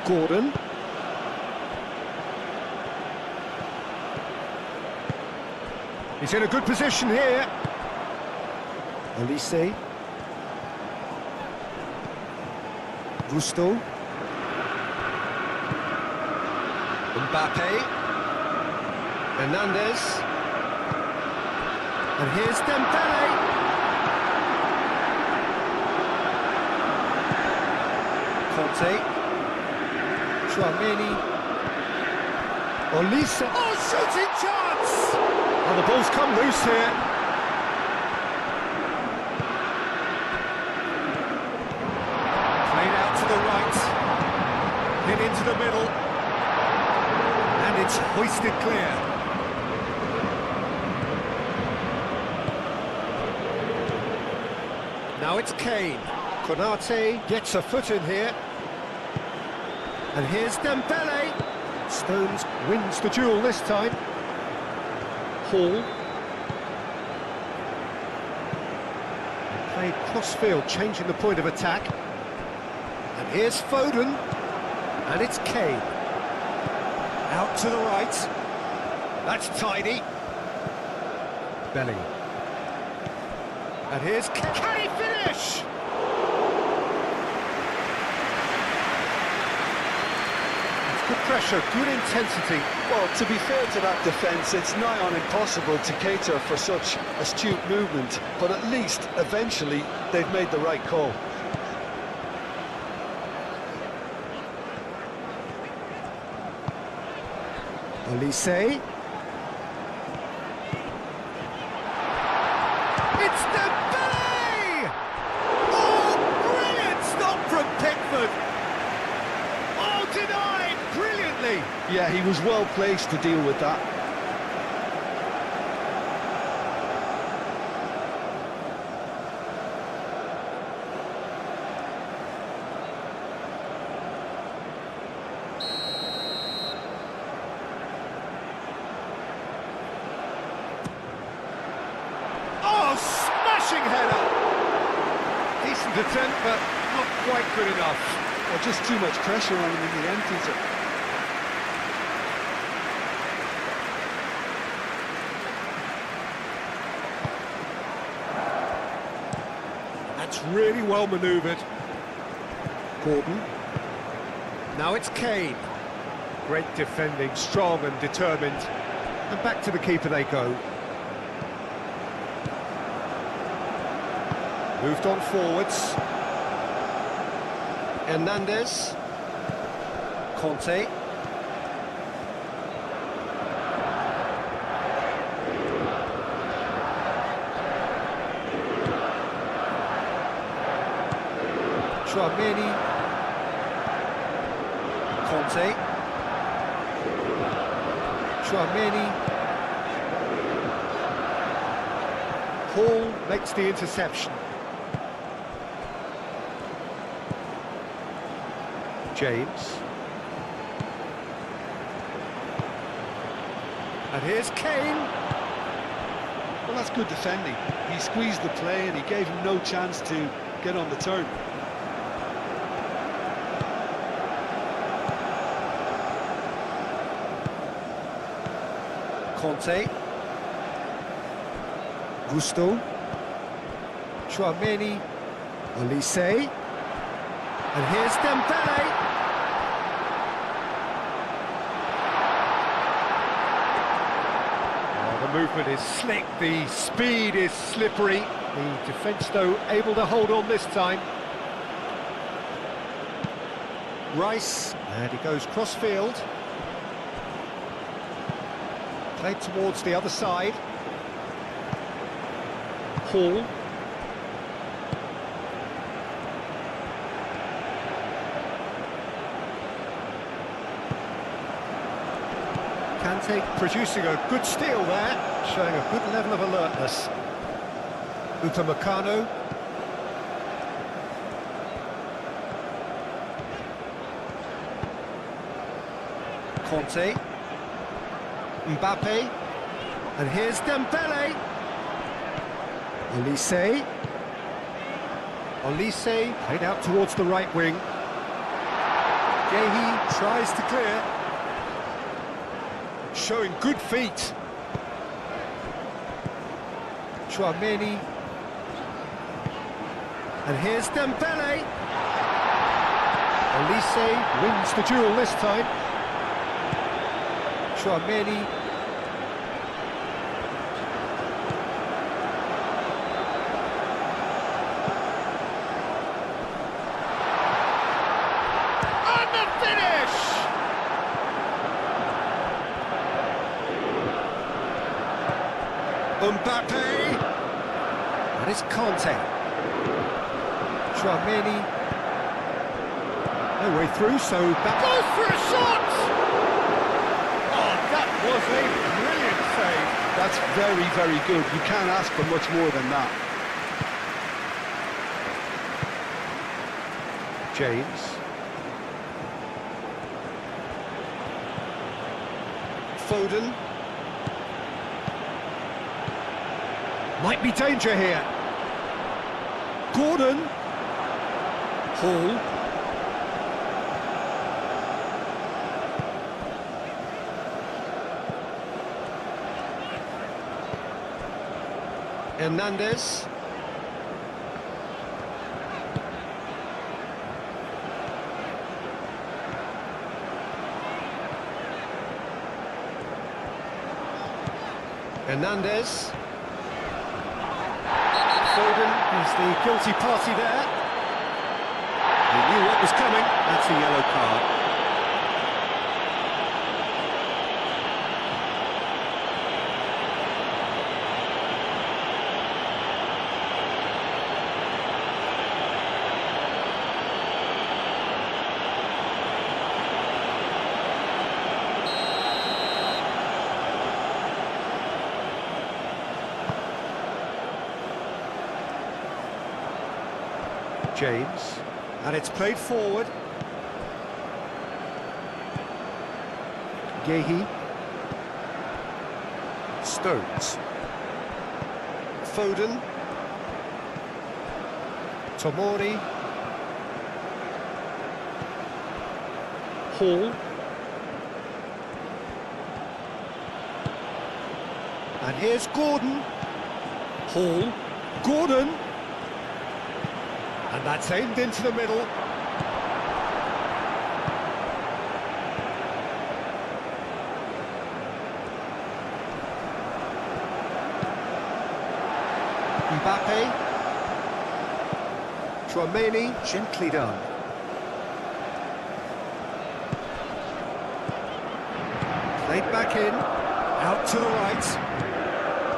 Gordon. He's in a good position here. Olise. Gusto. Mbappe. Hernandez. And here's Dembele. Conte. Tchouaméni. Olise. Oh, shooting chance! Oh, the ball's come loose here. Played out to the right. Hit into the middle. And it's hoisted clear. Now it's Kane. Konate gets a foot in here. And here's Dembele. Stones wins the duel this time. Hall. Played cross-field, changing the point of attack. And here's Foden. And it's Kane. Out to the right. That's tidy. Belly. And here's Kane. Can he finish? Good pressure, good intensity. Well, to be fair to that defence, it's nigh on impossible to cater for such astute movement, but at least, eventually, they've made the right call. Olise. It's Dembele! Oh, brilliant stop from Pickford! Oh, denied brilliantly! Yeah, he was well placed to deal with that. Oh, smashing header! Decent attempt, but not quite good enough. Well, just too much pressure on him in the end, Peter. That's really well manoeuvred. Gordon. Now it's Kane. Great defending, strong and determined. And back to the keeper they go. Moved on forwards. Hernandez. Conte. Tchouaméni. Conte. Tchouaméni. Hall makes the interception. James. And here's Kane. Well, that's good defending. He squeezed the play and he gave him no chance to get on the turn. Conte. Gusto. Tchouaméni. Olise. And here's Dembele. Oh, the movement is slick, the speed is slippery. The defence, though, able to hold on this time. Rice, and he goes cross-field. Played towards the other side. Hall. Kante producing a good steal there, showing a good level of alertness. Upamecano. Conte. Mbappe. And here's Dembele. Olise. Olise played out towards the right wing. Gehi tries to clear. Showing good feet. Tchouaméni. And here's Dembele. Olise wins the duel this time. Tchouaméni. Mbappe! And it's Conte. Tchouaméni. No way through, so back goes for a shot! Oh, that was a brilliant save. That's very, very good. You can't ask for much more than that. James. Foden. Might be danger here. Gordon. Hall. Hernandez. Hernandez. Foden is the guilty party there. He knew what was coming. That's a yellow card. James, and it's played forward. Gehi. Stones. Foden. Tomori. Hall. And here's Gordon. Hall. Gordon. And that's aimed into the middle. Mbappe. Tchouaméni, gently done. Played back in, out to the right.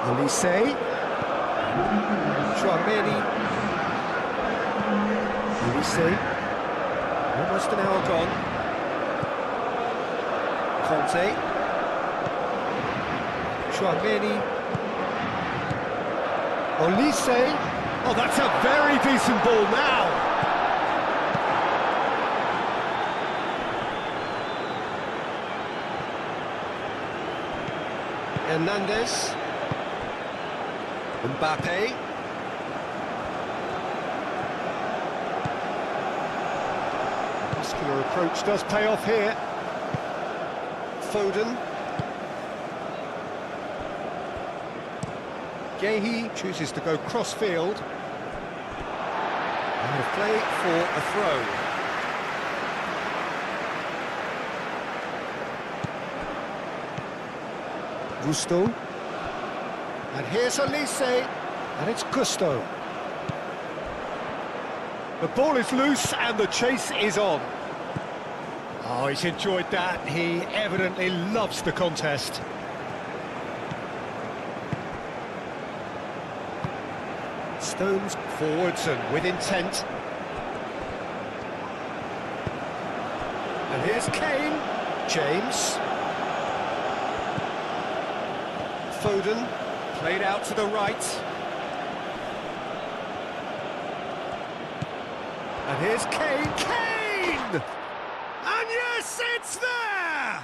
Olise. Tchouaméni. Olise. Almost an hour gone. Conte. Tchouaméni. Olise. Oh, that's a very decent ball now. Hernandez. Mbappe. Muscular approach does pay off here. Foden. Gehi chooses to go cross-field. And he'll play for a throw. Gusto. And here's Olise. And it's Gusto. The ball is loose and the chase is on. Oh, he's enjoyed that. He evidently loves the contest. Stones forwards and with intent. And here's Kane. James. Foden. Played out to the right. And here's Kane. Kane! And yes, it's there!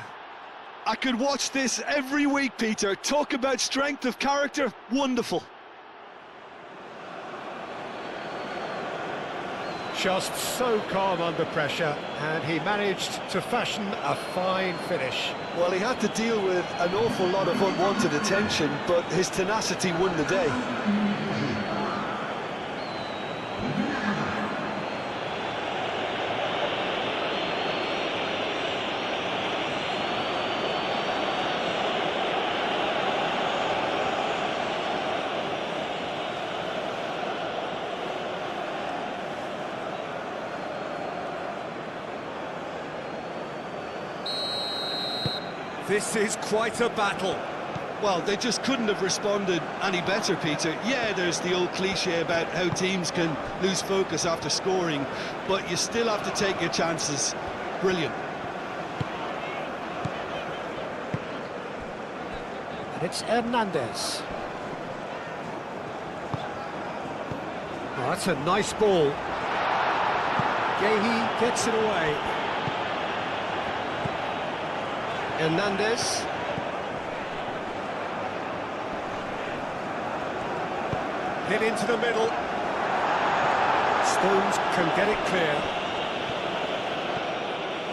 I could watch this every week, Peter. Talk about strength of character. Wonderful. Just so calm under pressure, and he managed to fashion a fine finish. Well, he had to deal with an awful lot of unwanted attention, but his tenacity won the day. This is quite a battle. Well, they just couldn't have responded any better, Peter. Yeah, there's the old cliche about how teams can lose focus after scoring, but you still have to take your chances. Brilliant. And it's Hernandez. Oh, that's a nice ball. Gehi gets it away. Hernandez. Hit into the middle. Stones can get it clear.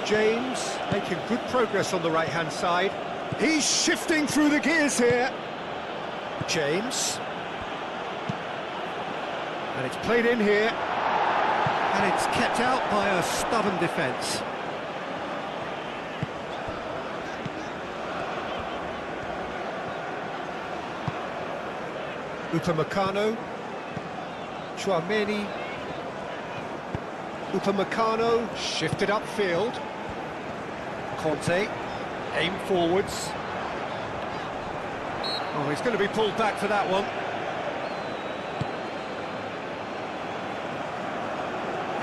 James making good progress on the right-hand side. He's shifting through the gears here. James. And it's played in here. And it's kept out by a stubborn defence. Upamecano. Tchouameni. Upamecano shifted upfield. Conte, aim forwards. Oh, he's going to be pulled back for that one.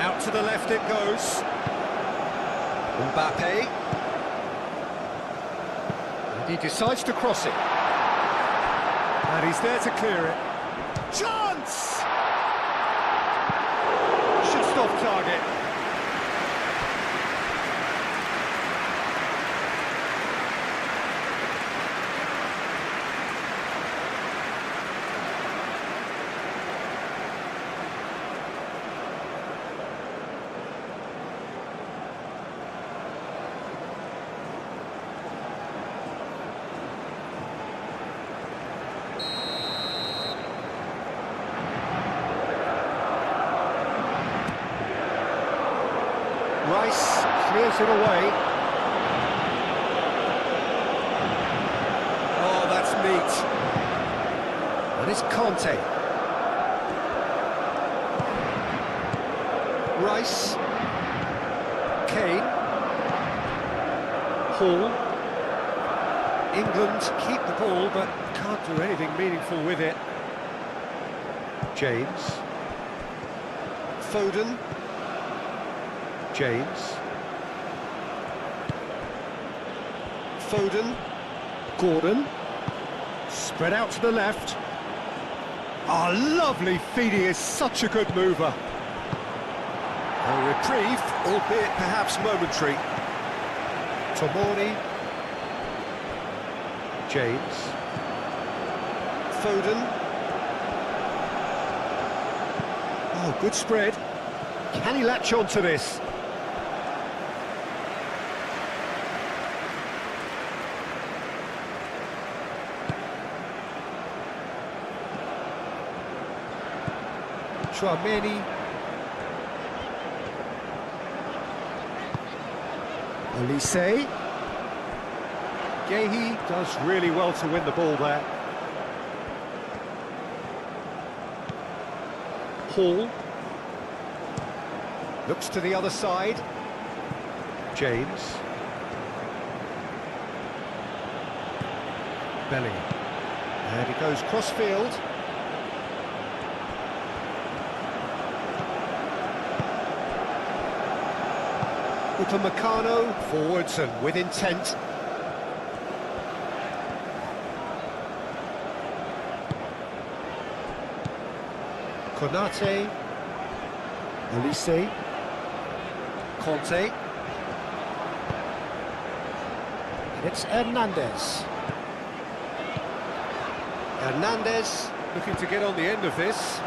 Out to the left it goes. Mbappe. And he decides to cross it. And he's there to clear it. Chance! Just off target. Rice clears it away. Oh, that's neat. And it's Conte. Rice. Kane. Hall. England keep the ball, but can't do anything meaningful with it. James. Foden. James. Foden. Gordon. Spread out to the left. Ah, lovely feeding, is such a good mover. A reprieve, albeit perhaps momentary. Tomori. James. Foden. Oh, good spread. Can he latch on to this? Tchouameni. Olise. Gehi does really well to win the ball there. Hall. Looks to the other side. James. Belly. And he goes cross-field. Upamecano forwards and with intent. Konate. Olise. Conte. And it's Hernandez. Hernandez looking to get on the end of this.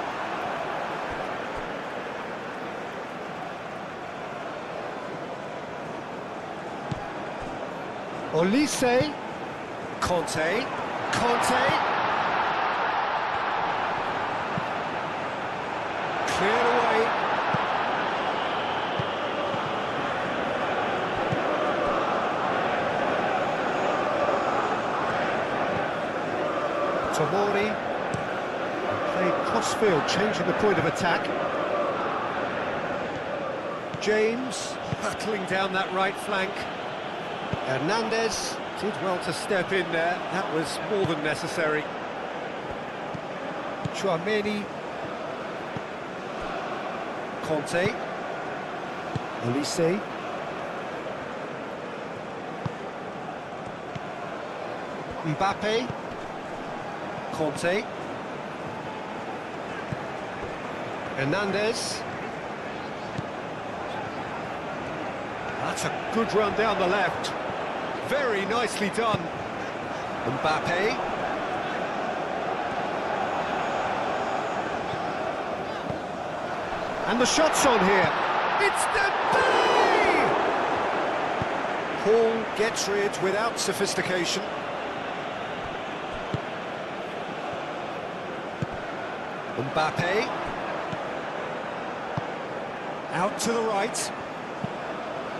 Olise. Conte. Conte. Cleared away. Tomori. Played cross-field, changing the point of attack. James battling down that right flank. Hernandez did well to step in there. That was more than necessary. Chouameni. Conte. Olise. Mbappe. Conte. Hernandez. That's a good run down the left. Very nicely done. Mbappe. And the shot's on here. It's Dembele! Paul gets rid without sophistication. Mbappe. Out to the right.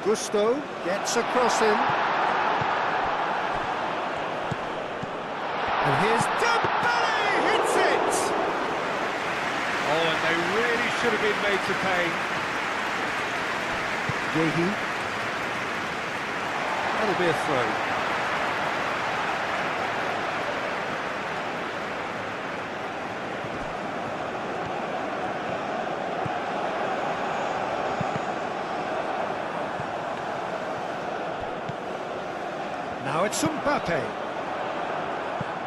Gusto gets across him. And here's Dembele, hits it! Oh, and they really should have been made to pay. Yehi. That'll be a throw. Now it's Mbappe.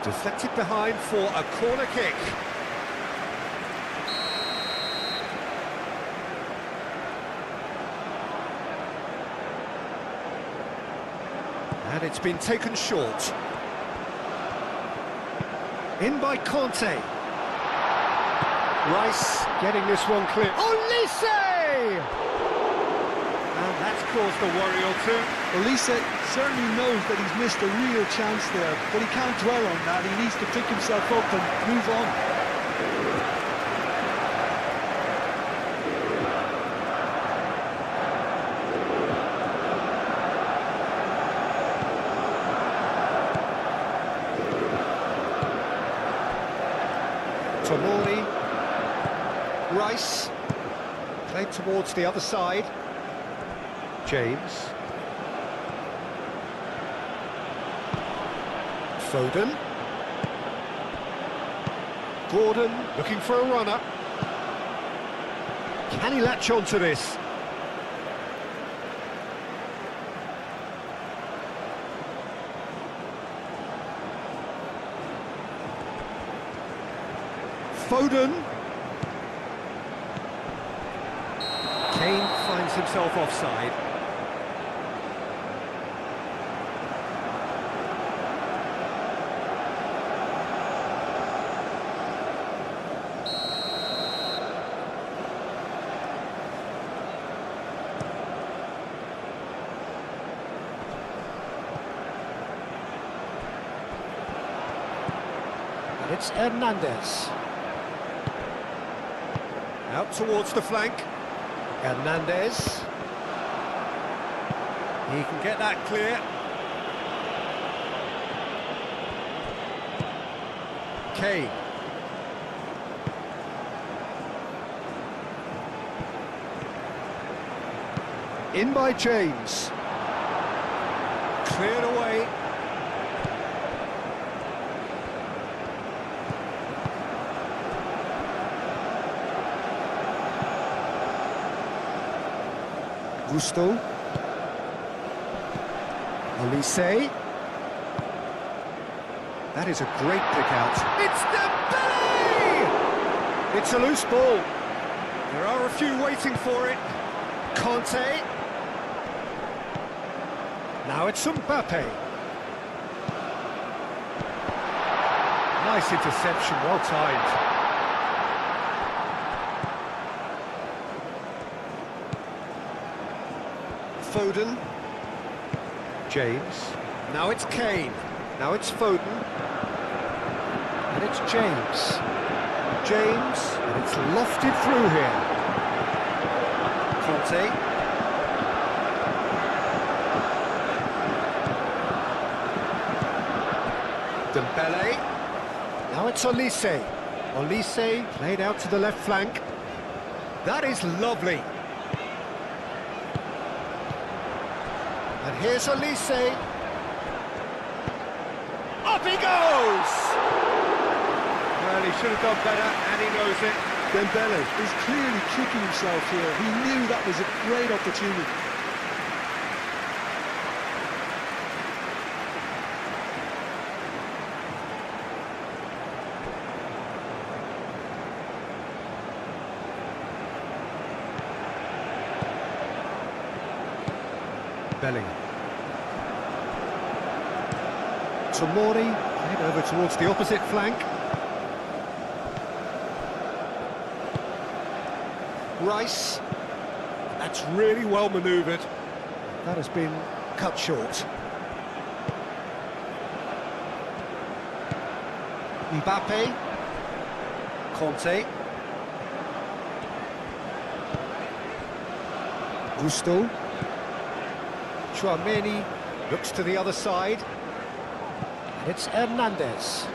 Deflected behind for a corner kick. And it's been taken short. In by Conte. Rice getting this one clear. Olise! And that's caused a worry or two. Olise certainly knows that he's missed a real chance there, but he can't dwell on that. He needs to pick himself up and move on. Tomori. Rice. Played towards the other side. James. Foden. Gordon looking for a runner. Can he latch on to this? Foden. Kane finds himself offside. And it's Hernandez. Out towards the flank. Hernandez. He can get that clear. Kane. In by James. Cleared away. Gusto. Olise. That is a great pick out. It's Dembele! It's a loose ball. There are a few waiting for it. Conte. Now it's Mbappe. Nice interception, well timed. Foden. James. Now it's Kane. Now it's Foden. And it's James. James. And it's lofted through here. Conte. Dembele. Now it's Olise. Olise played out to the left flank. That is lovely. And here's Olise. Up he goes! Well, he should have done better, and he knows it. Dembele is clearly kicking himself here. He knew that was a great opportunity. Bellingham. Tomori, played over towards the opposite flank. Rice. That's really well manoeuvred. That has been cut short. Mbappe. Conte. Gusto. Tchouaméni looks to the other side. It's Hernandez.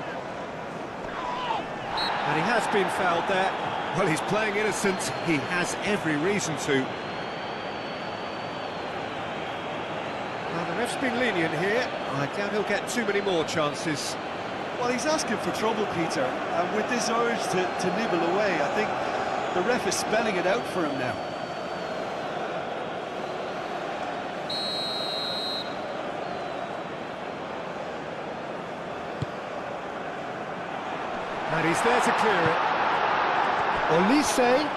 And he has been fouled there. Well, he's playing innocent. He has every reason to. Now, the ref's been lenient here. I doubt he'll get too many more chances. Well, he's asking for trouble, Peter, and with this urge to nibble away, I think the ref is spelling it out for him now. And he's there to clear it. Olise.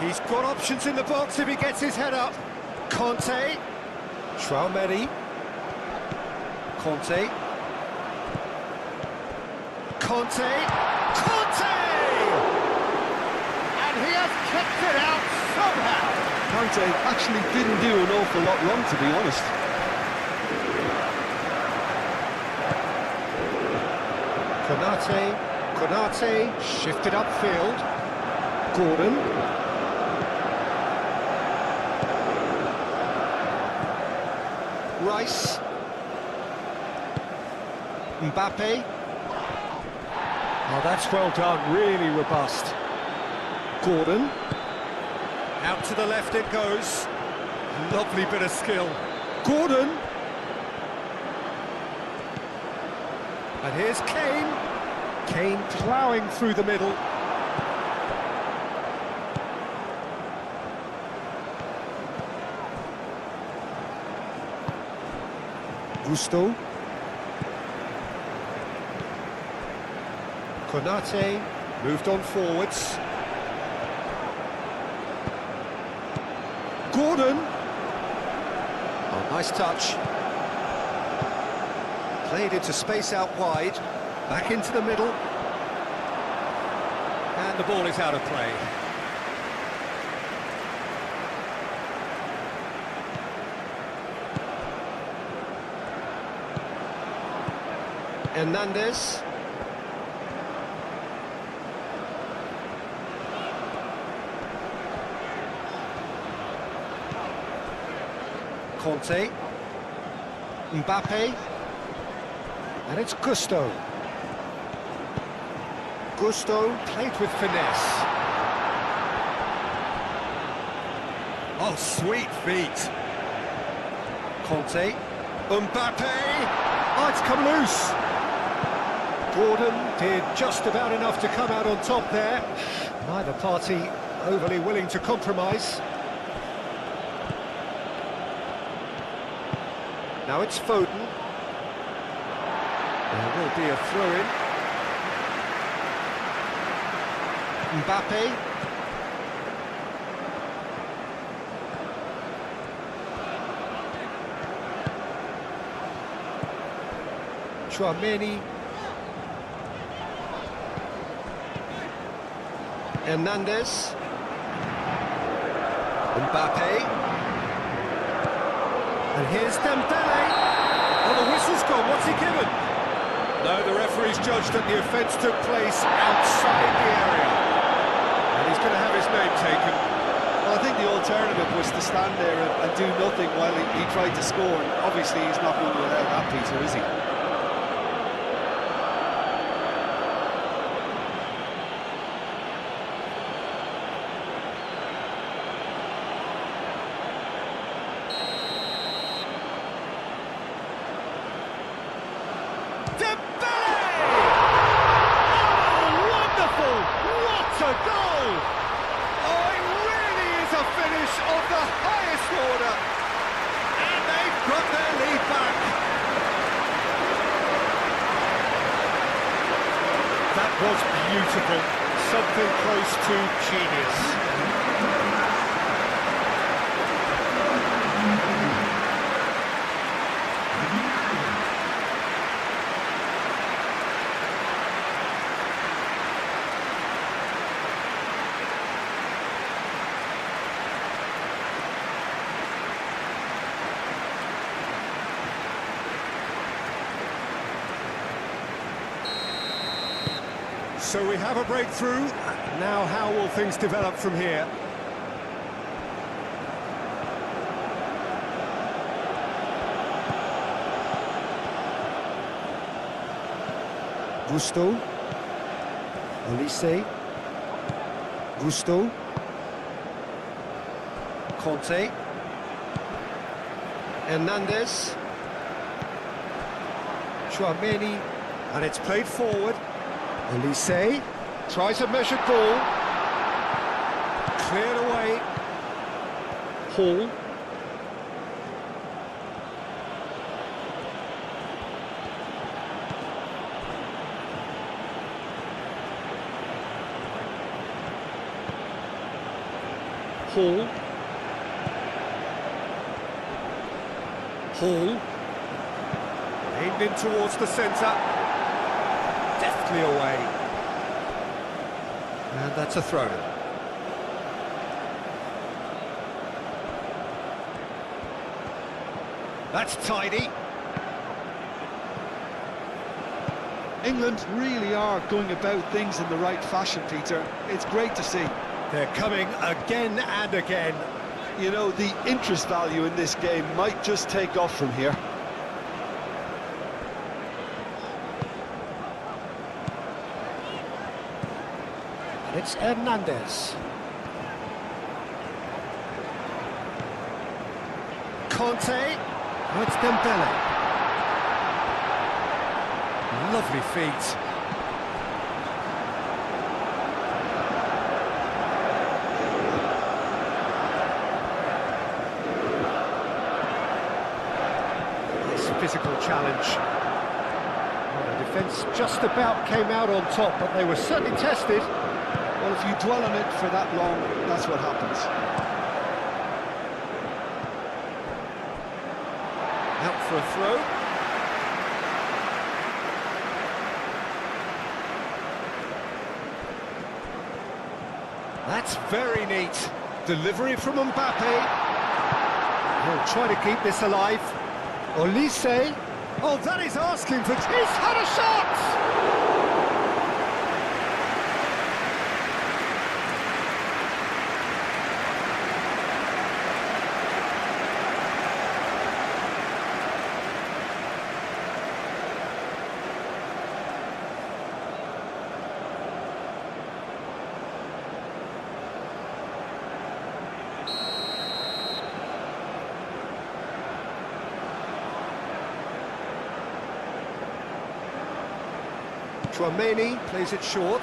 He's got options in the box if he gets his head up. Conte. Tchouaméni. Conte. Conte. Conte! And he has kicked it out somehow. Conte actually didn't do an awful lot wrong, to be honest. Konate shifted upfield. Gordon. Rice. Mbappe. Oh, that's well done, really robust. Gordon. Out to the left it goes. Lovely bit of skill. Gordon. And here's Kane. Kane ploughing through the middle. Gusto. Konate moved on forwards. Gordon. Oh, nice touch. Played into space out wide. Back into the middle. And the ball is out of play. Hernandez. Conte. Mbappe. And it's Gusto. Gusto played with finesse. Oh, sweet feet. Conte. Mbappe. Oh, it's come loose. Gordon did just about enough to come out on top there. Neither party overly willing to compromise. Now it's Foden. There will be a throw-in. Mbappe. Tchouaméni. Hernandez. Mbappe. And here's Dembele. Oh, the whistle's gone. What's he given? No, the referee's judged that the offence took place outside the area. And he's going to have his name taken. Well, I think the alternative was to stand there and do nothing while he tried to score. And obviously, he's not going to allow that, Peter, is he? was beautiful, something close to genius. So we have a breakthrough. Now how will things develop from here? Gusto. Olise. Gusto. Conte. Hernandez. Chouameni. And it's played forward. Olise tries a measured ball, cleared away. Hall. Hall. Hall. Aimed in towards the centre. Deftly away. And that's a throw. That's tidy. England really are going about things in the right fashion, Peter. It's great to see. They're coming again and again. You know, the interest value in this game might just take off from here. It's Hernandez. Conte. Oh, it's Dembele. Lovely feet. Nice physical challenge. Well, the defence just about came out on top, but they were certainly tested. Well, if you dwell on it for that long, that's what happens. Out for a throw. That's very neat. Delivery from Mbappe. He'll try to keep this alive. Olise. Oh, that is asking for... He's had a shot! Chouameni plays it short.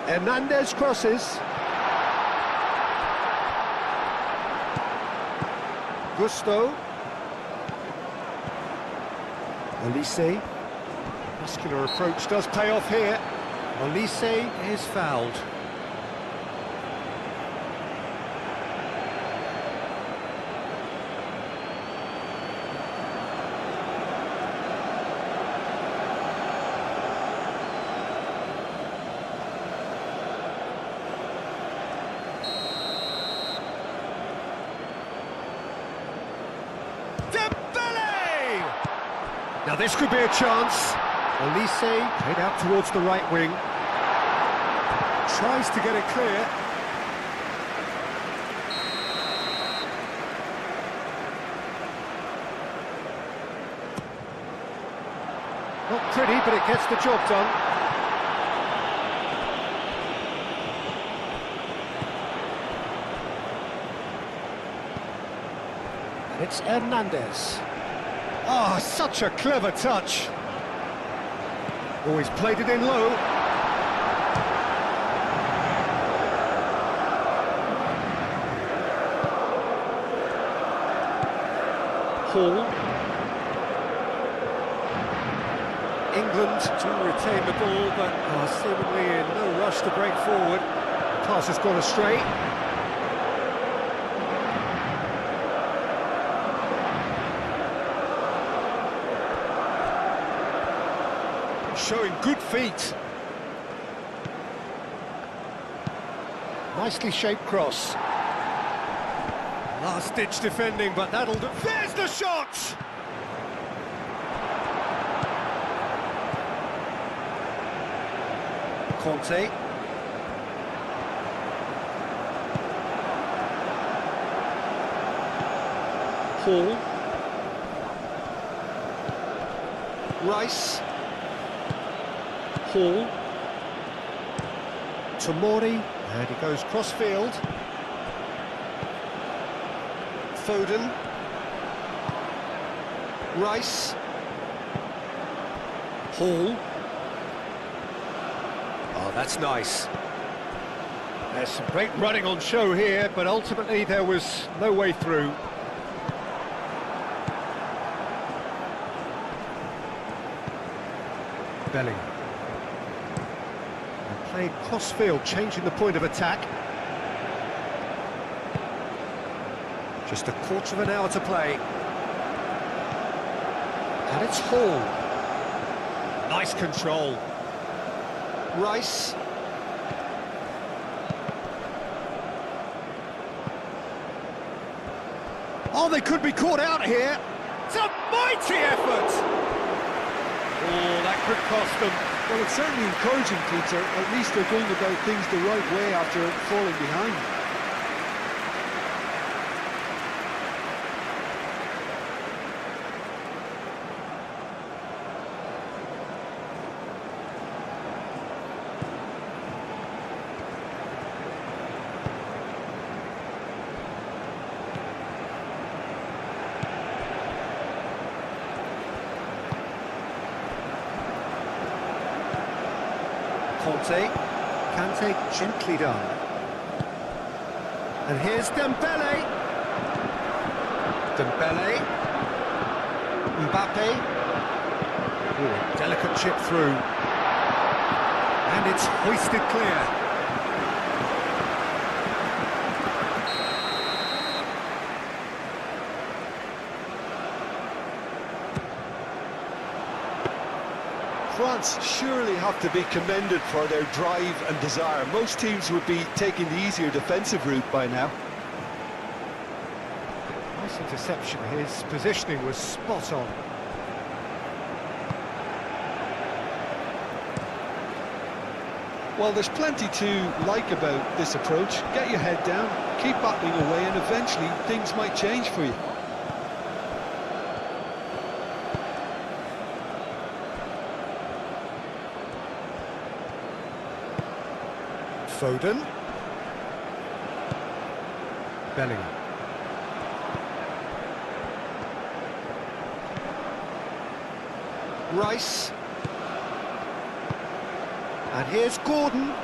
Hernandez crosses. Gusto. Olise. Muscular approach does pay off here. Olise is fouled. Now this could be a chance. Olise played out towards the right wing. Tries to get it clear. Not pretty, but it gets the job done. And it's Hernandez. Oh, such a clever touch. Oh, he's played it in low. Hall. England to retain the ball, but are seemingly in no rush to break forward. The pass has gone astray. Showing good feet. Nicely shaped cross. Last-ditch defending, but that'll do. There's the shot! Conte. Hall. Rice. Hall. Tomori. And he goes cross-field. Foden. Rice. Hall. Oh, that's nice. There's some great running on show here, but ultimately there was no way through. Bellingham. And played cross-field, changing the point of attack. Just a quarter of an hour to play. And it's Hall. Nice control. Rice. Oh, they could be caught out here. It's a mighty effort. Oh, that could cost them. Well, it's certainly encouraging, Peter. At least they're going about things the right way after falling behind. Conte, Kante gently done. And here's Dembele. Dembele. Mbappe. Ooh, delicate chip through. And it's hoisted clear. France surely have to be commended for their drive and desire. Most teams would be taking the easier defensive route by now. Nice interception. His positioning was spot on. Well, there's plenty to like about this approach. Get your head down, keep battling away, and eventually things might change for you. Foden. Bellingham. Rice. And here's Gordon.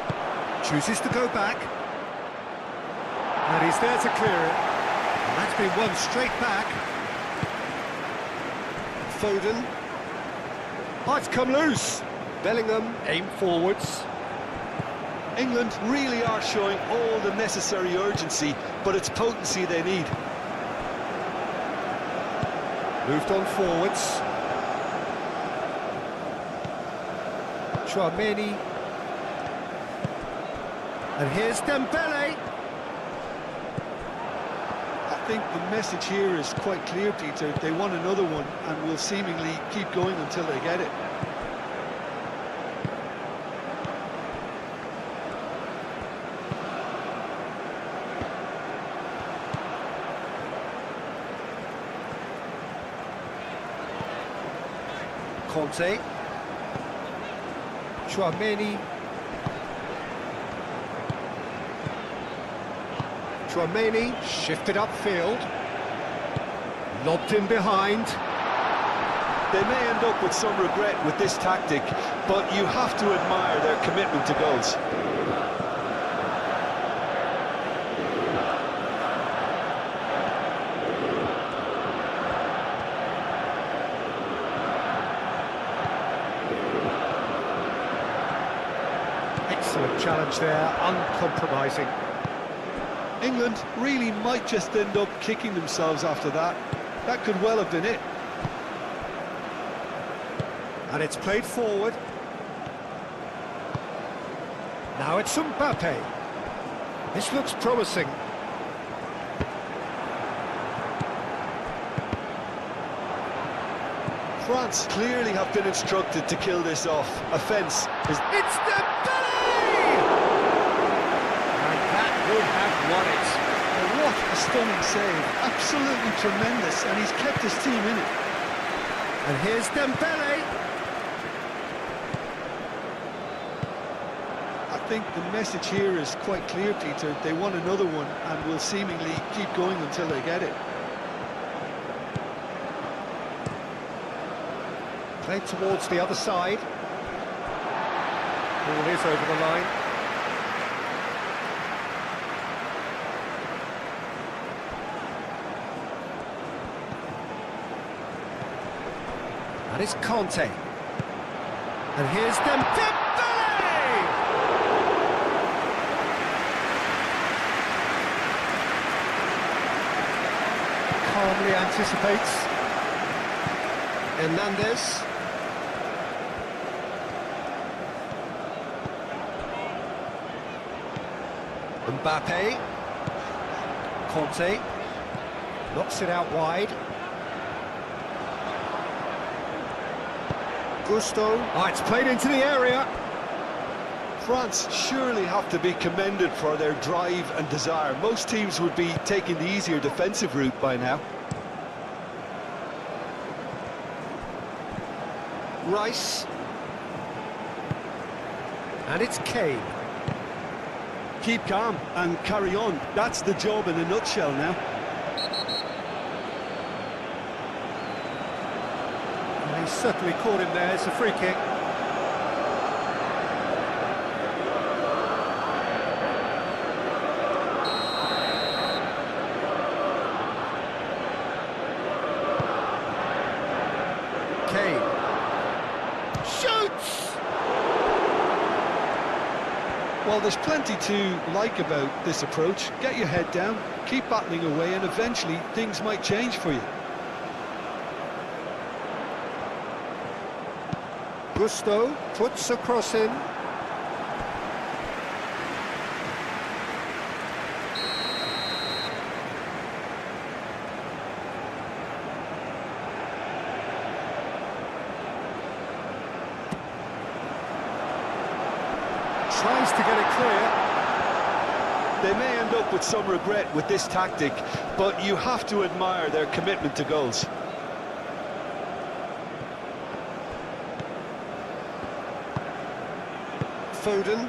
Chooses to go back. And he's there to clear it. And that's been won straight back. Foden. Oh, it's come loose. Bellingham aim forwards. England really are showing all the necessary urgency, but it's potency they need. Moved on forwards. Tchouaméni. And here's Dembele. I think the message here is quite clear, Peter. They want another one and will seemingly keep going until they get it. Conte. Tchouaméni. Tchouaméni shifted upfield. Lobbed in behind. They may end up with some regret with this tactic, but you have to admire their commitment to goals. Excellent challenge there, uncompromising. England really might just end up kicking themselves after that. That could well have been it. And it's played forward. Now it's Mbappe. This looks promising. France clearly have been instructed to kill this off. Offence is... It's Dembele! And that would have won it. What a stunning save. Absolutely tremendous, and he's kept his team in it. And here's Dembele. I think the message here is quite clear, Peter. They want another one and will seemingly keep going until they get it. Played towards the other side. Ball is over the line. And it's Conte. And here's Dembele! Calmly anticipates. Hernandez. Mbappe. Conte. Knocks it out wide. Gusto. Oh, it's played into the area. France surely have to be commended for their drive and desire. Most teams would be taking the easier defensive route by now. Rice. And it's Kane. Keep calm and carry on. That's the job in a nutshell now. And he's certainly caught him there. It's a free kick. Kane. Shoots! Well, there's plenty to like about this approach. Get your head down, keep battling away, and eventually things might change for you. Gusto puts a cross in. Tries to get it clear. They may end up with some regret with this tactic, but you have to admire their commitment to goals. Foden.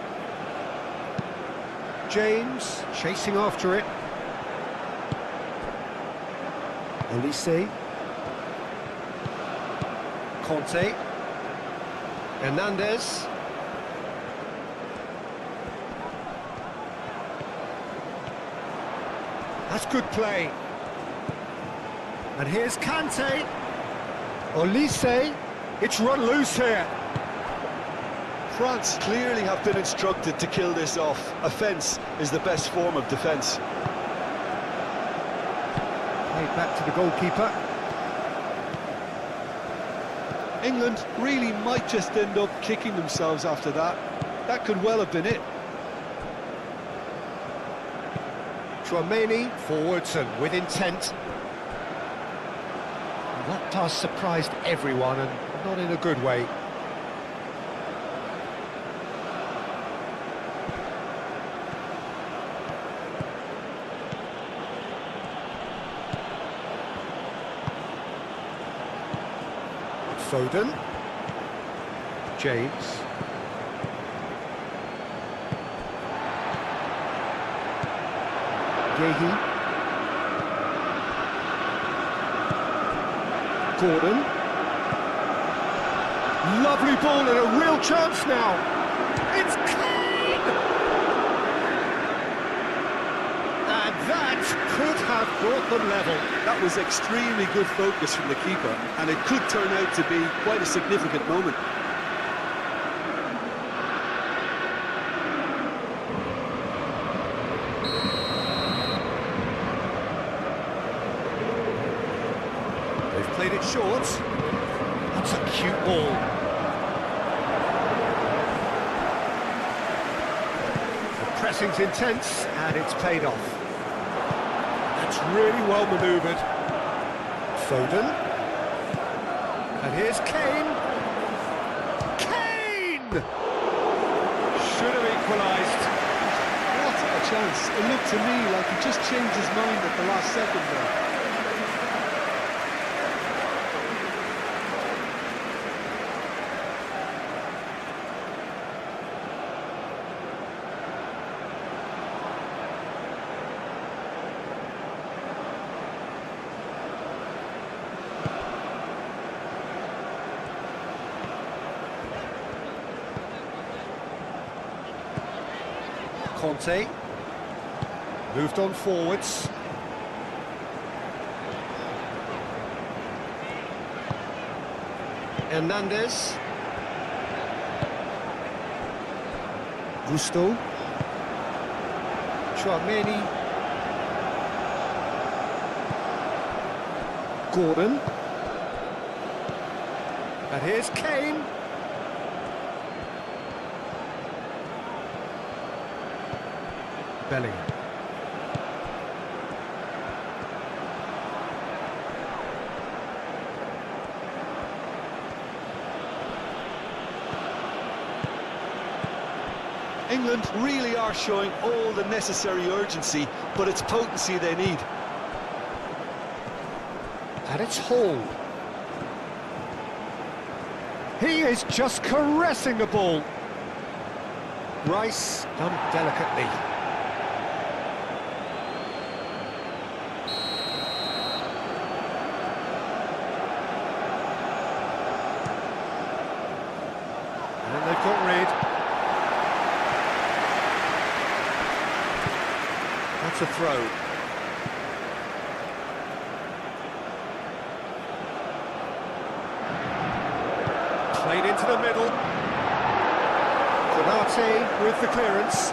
James chasing after it. Olise. Conte. Hernandez. That's good play. And here's Kante. Olise. It's run loose here. France clearly have been instructed to kill this off. Offence is the best form of defence. Played back to the goalkeeper. England really might just end up kicking themselves after that. That could well have been it. Chouameni forwards and with intent. That pass surprised everyone and not in a good way. Foden. James. Yehi. Gordon. Lovely ball and a real chance now. It's clean! And that could have brought them level. That was extremely good focus from the keeper, and it could turn out to be quite a significant moment. That's a cute ball. The pressing's intense, and it's paid off. That's really well manoeuvred. Foden. And here's Kane. Kane! Should have equalised. What a chance. It looked to me like he just changed his mind at the last second there. Conte. Moved on forwards. Hernandez. Gusto. Chouameni. Gordon. And here's Kane. Bellingham. England really are showing all the necessary urgency, but it's potency they need. And it's Hall. He is just caressing the ball. Rice done delicately. And they've got rid. That's a throw. Played into the middle. Konami with the clearance.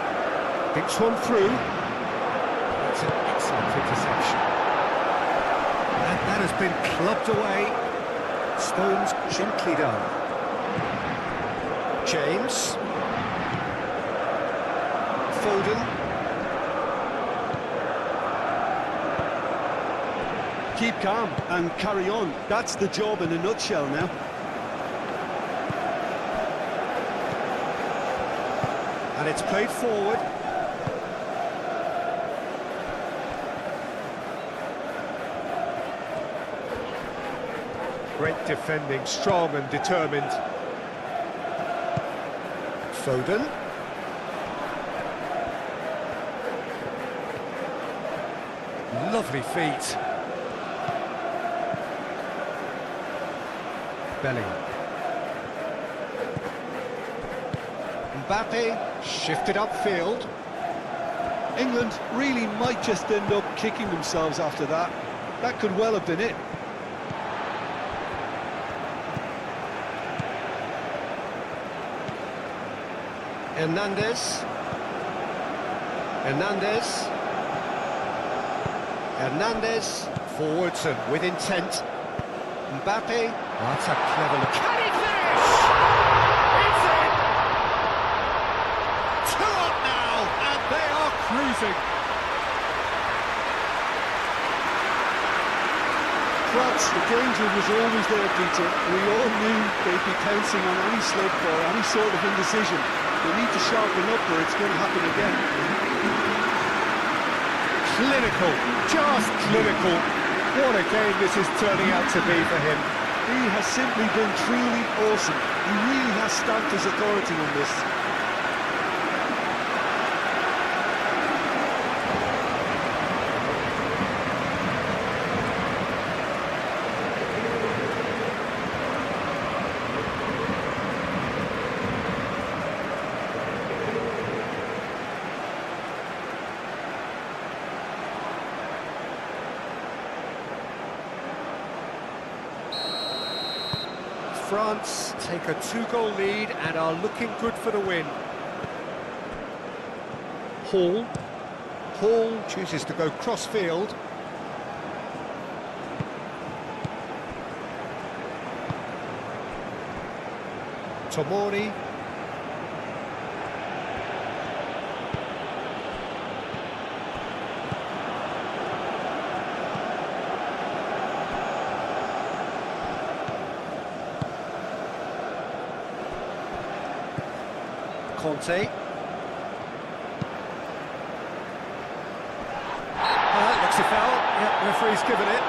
Thinks one through. That's an excellent interception. And that has been clubbed away. Stones gently done. James. Foden. Keep calm and carry on. That's the job in a nutshell now. And it's played forward. Great defending, strong and determined. Foden. Lovely feet. Bellingham. Mbappe shifted upfield. England really might just end up kicking themselves after that. That could well have been it. Hernandez. Hernandez. Hernandez. Forwards and with intent. Mbappe. That's a clever look. Can he finish? It's in! 2 up now, and they are cruising. France, the danger was always there, Peter. We all knew they'd be pouncing on any slip or any sort of indecision. They need to sharpen up or it's going to happen again. Clinical, just clinical. What a game this is turning out to be for him. He has simply been truly awesome. He really has stamped his authority on this. France take a 2-goal lead and are looking good for the win. Hall. Hall chooses to go cross-field. Tomori. Conte. That looks a foul. Yeah, referee's given it.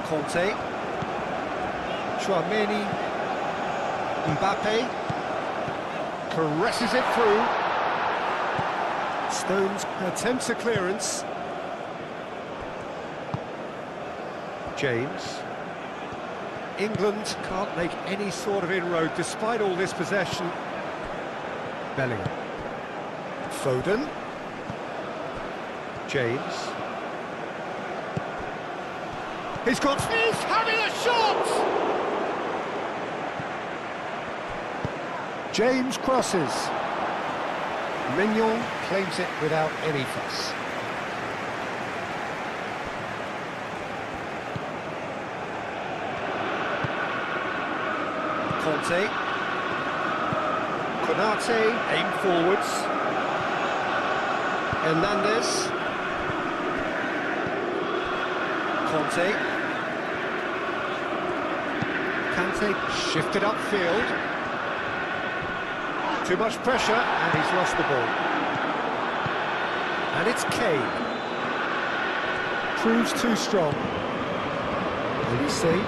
Conte, Chouameni, Mbappe, caresses it through. Stones attempts a clearance. James. England can't make any sort of inroad despite all this possession. Bellingham. Foden. James. He's having a shot! James crosses. Mignon claims it without any fuss. Conte. Konate, aim forwards. Hernandez. Conte. Kante shifted upfield. Too much pressure, and he's lost the ball. And it's Kane. Proves too strong. Olise.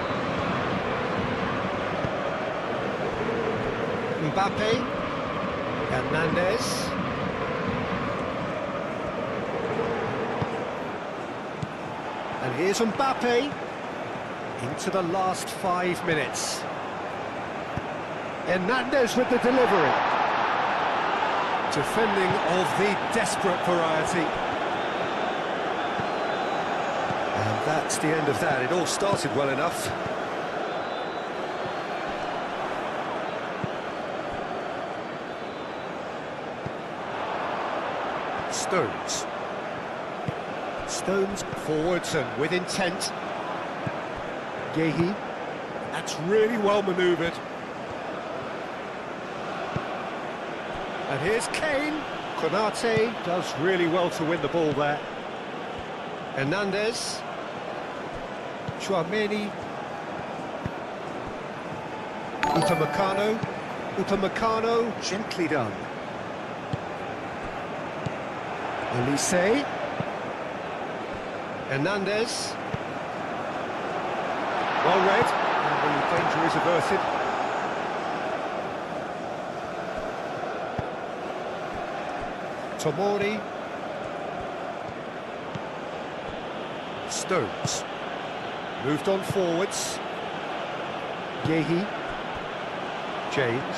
Mbappe. Hernandez. And here's Mbappe. Into the last 5 minutes. Hernandez with the delivery. Defending of the desperate variety. And that's the end of that. It all started well enough. Stones. Stones forwards and with intent. Gehi, that's really well manoeuvred. And here's Kane. Konate does really well to win the ball there. Hernandez. Chouameni. Upamecano. Upamecano, gently done. Olise. Hernandez. Well read, and the danger is averted. Tomori. Stones. Moved on forwards. Gehi. James.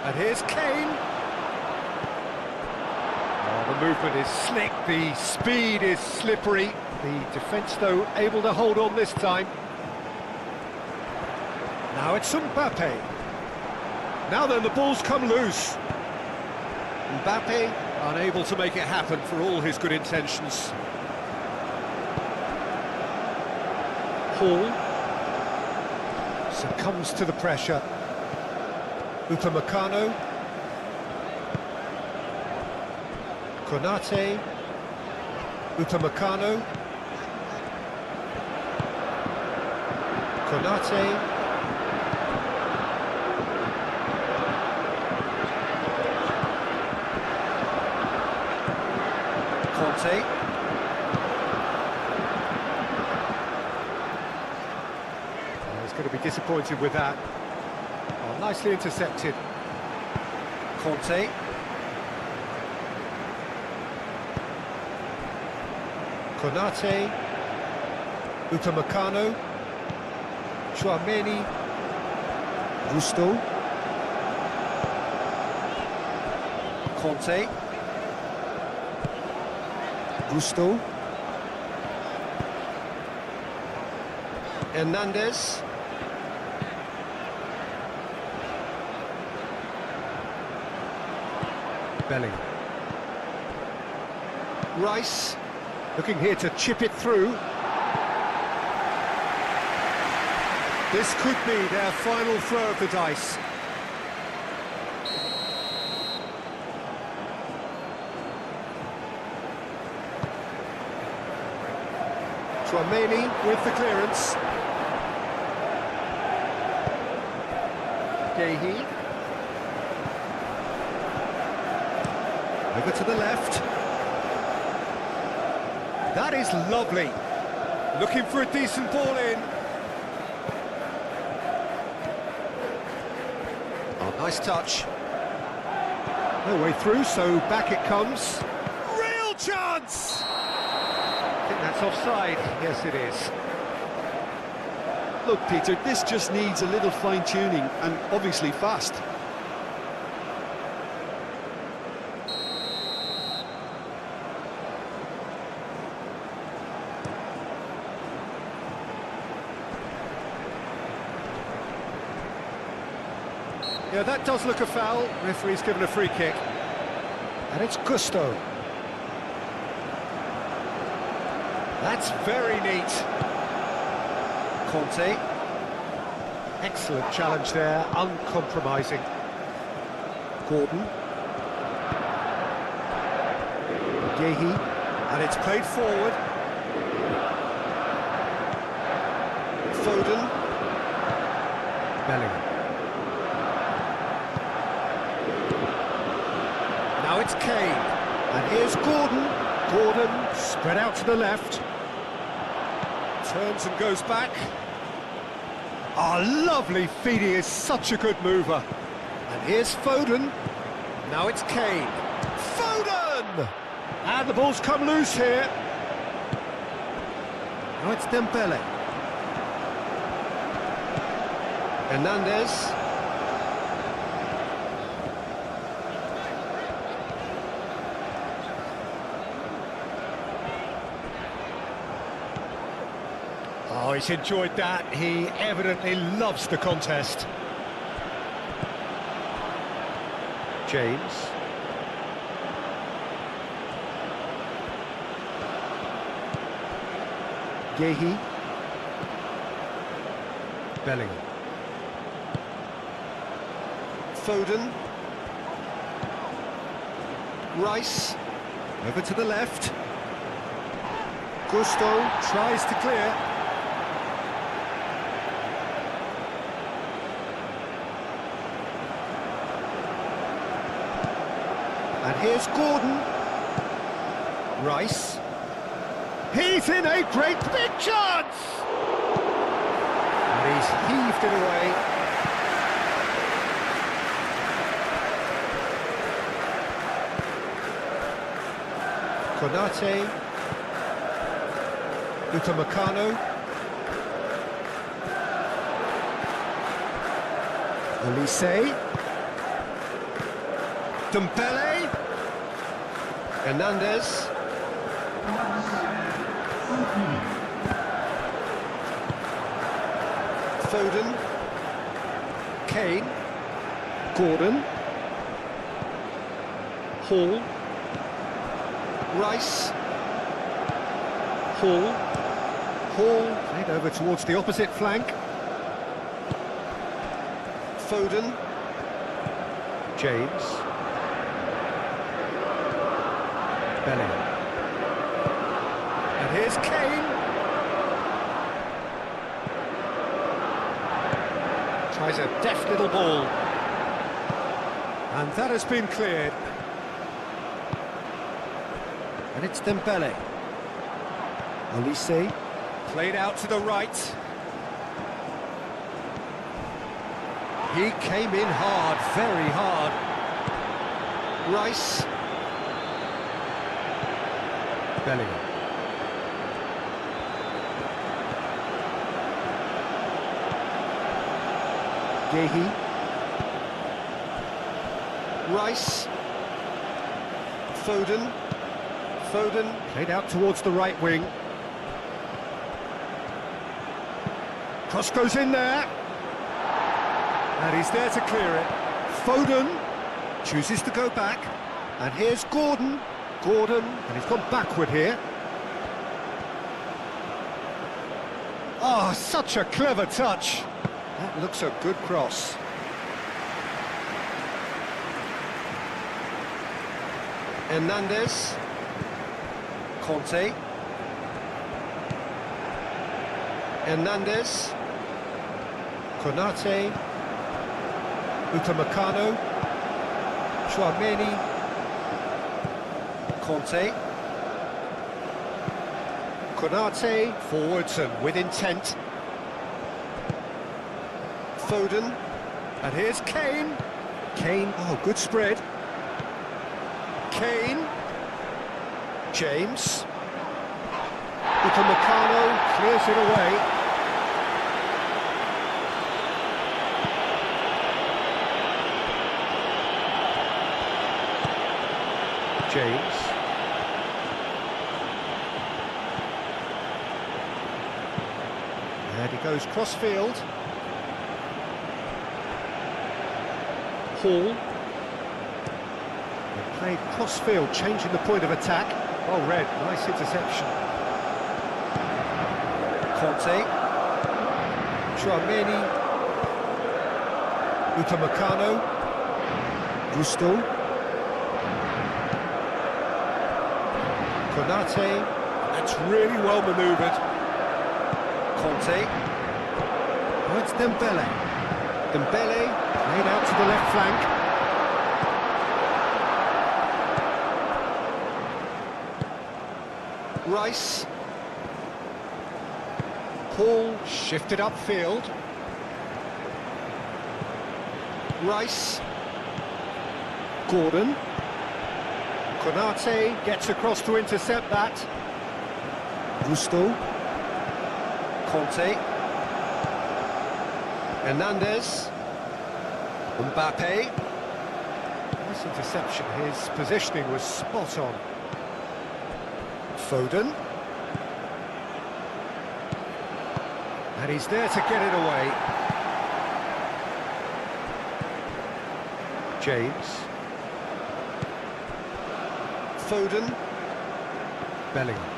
And here's Kane. The movement is slick, the speed is slippery. The defence, though, able to hold on this time. Now it's Mbappe. Now then, the ball's come loose. Mbappe unable to make it happen for all his good intentions. Hall succumbs to the pressure. Upamecano. Konate. Upamecano. Konate. Conte. He's going to be disappointed with that. Oh, nicely intercepted. Conte. Konate. Upamecano, Chouameni, Gusto, Conte, Gusto, Hernandez, Bellingham, Rice, looking here to chip it through. This could be their final throw of the dice. Chouameni with the clearance. Gehi. Over to the left. That is lovely. Looking for a decent ball in. Oh, nice touch. No way through, so back it comes. Real chance! I think that's offside. Yes, it is. Look, Peter, this just needs a little fine-tuning and obviously fast. Yeah, that does look a foul. Referee's given a free kick. And it's Gusto. That's very neat. Conte. Excellent challenge there, uncompromising. Gordon. Gehi. And it's played forward. Foden. Bellingham. Now it's Kane, and here's Gordon. Gordon spread out to the left. Turns and goes back. Oh, lovely feed, he is such a good mover. And here's Foden. Now it's Kane. Foden! And the ball's come loose here. Now it's Dembele. Hernandez. Oh, he's enjoyed that. He evidently loves the contest. James. Gehi. Bellingham. Foden. Rice. Over to the left. Gusto tries to clear. And here's Gordon. Rice. He's in a great big chance! And he's heaved it away. Konate. Upamecano. Olise. Dembele. Hernandez. Foden. Kane. Gordon. Hall. Rice. Hall. Hall played over towards the opposite flank. Foden. James. Bellingham. And here's Kane. Tries a deft little ball. And that has been cleared. And it's Dembele. Olise. Played out to the right. He came in hard, very hard. Rice. Bellingham. Gehi. Rice. Foden. Foden played out towards the right wing. Cross goes in there. And he's there to clear it. Foden chooses to go back. And here's Gordon. Gordon, and he's gone backward here. Oh, such a clever touch. That looks a good cross. Hernandez. Conte. Hernandez. Konate. Upamecano. Tchouaméni. Conte. Konate. Forwards and with intent. Foden. And here's Kane. Kane. Oh, good spread. Kane. James. Upamecano clears it away. James. And he goes cross-field. Hall. They played cross-field, changing the point of attack. Well read, nice interception. Conte. Tchouaméni. Upamecano. Gusto. Konate, that's really well manoeuvred. Conte. Oh, it's Dembele. Dembele played out to the left flank. Rice. Paul shifted upfield. Rice. Gordon. Konate gets across to intercept that. Gusto. Conte. Hernandez. Mbappe. Nice interception. His positioning was spot on. Foden. And he's there to get it away. James. Foden. Bellingham.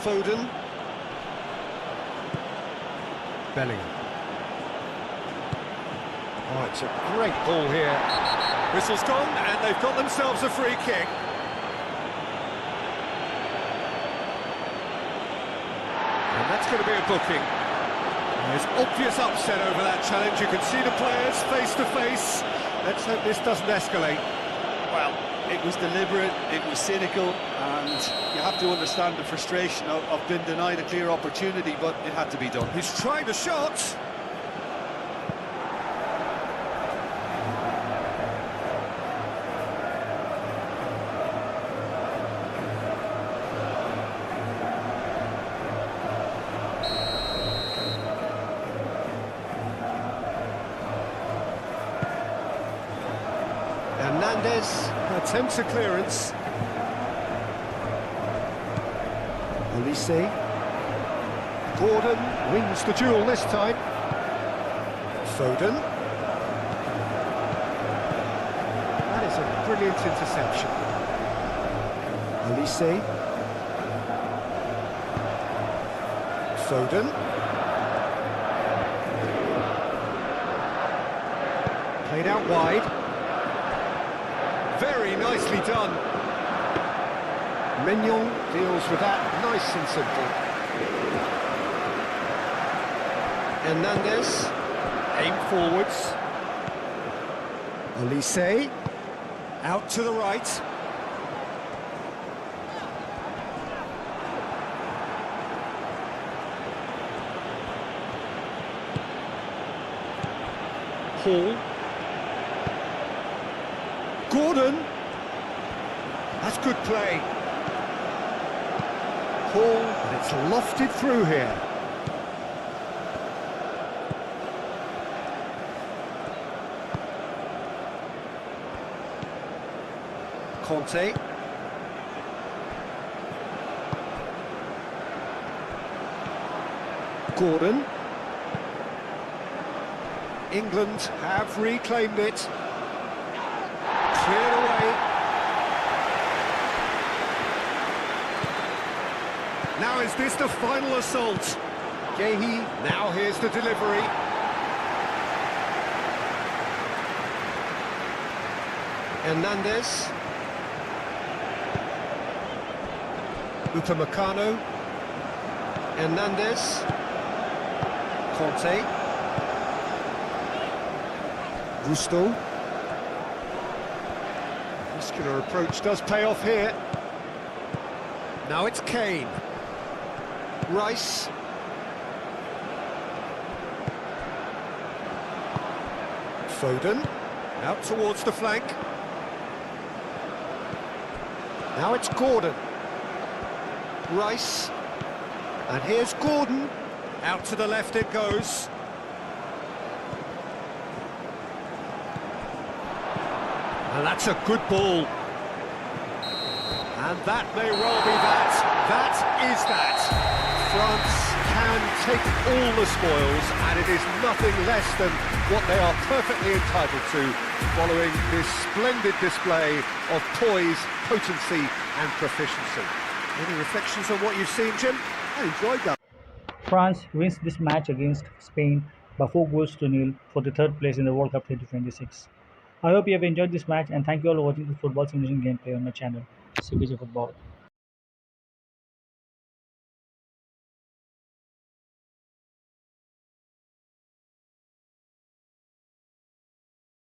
Foden. Bellingham. Oh, it's a great ball here. Whistle's gone, and they've got themselves a free kick. And that's going to be a booking. There's obvious upset over that challenge. You can see the players face to face. Let's hope this doesn't escalate. Well, it was deliberate, it was cynical, and you have to understand the frustration of being denied a clear opportunity, but it had to be done. He's tried a shot. Hernandez attempts a clearance. Olise. Gordon wins the duel this time. Foden. That is a brilliant interception. Olise. Foden. Played out wide. Very nicely done. Mignon deals with that nice and simple. Hernandez, aim forwards. Olise, out to the right. Hall. Gordon. That's good play. Hall, and it's lofted through here. Conte. Gordon. England have reclaimed it. Cleared away. Now is this the final assault? Gehi, now here's the delivery. Hernandez. Upamecano. Hernandez. Conte. Gusto. Muscular approach does pay off here. Now it's Kane. Rice. Foden. Out towards the flank. Now it's Gordon. Rice. And here's Gordon. Out to the left it goes. And that's a good ball. And that may well be that. That is that. France can take all the spoils, and it is nothing less than what they are perfectly entitled to, following this splendid display of poise, potency and proficiency. Any reflections on what you've seen, Jim? I enjoyed that. France wins this match against Spain by 4 goals to 0 for the third place in the World Cup 2026. I hope you have enjoyed this match, and thank you all for watching the football simulation gameplay on my channel, CKJ Football.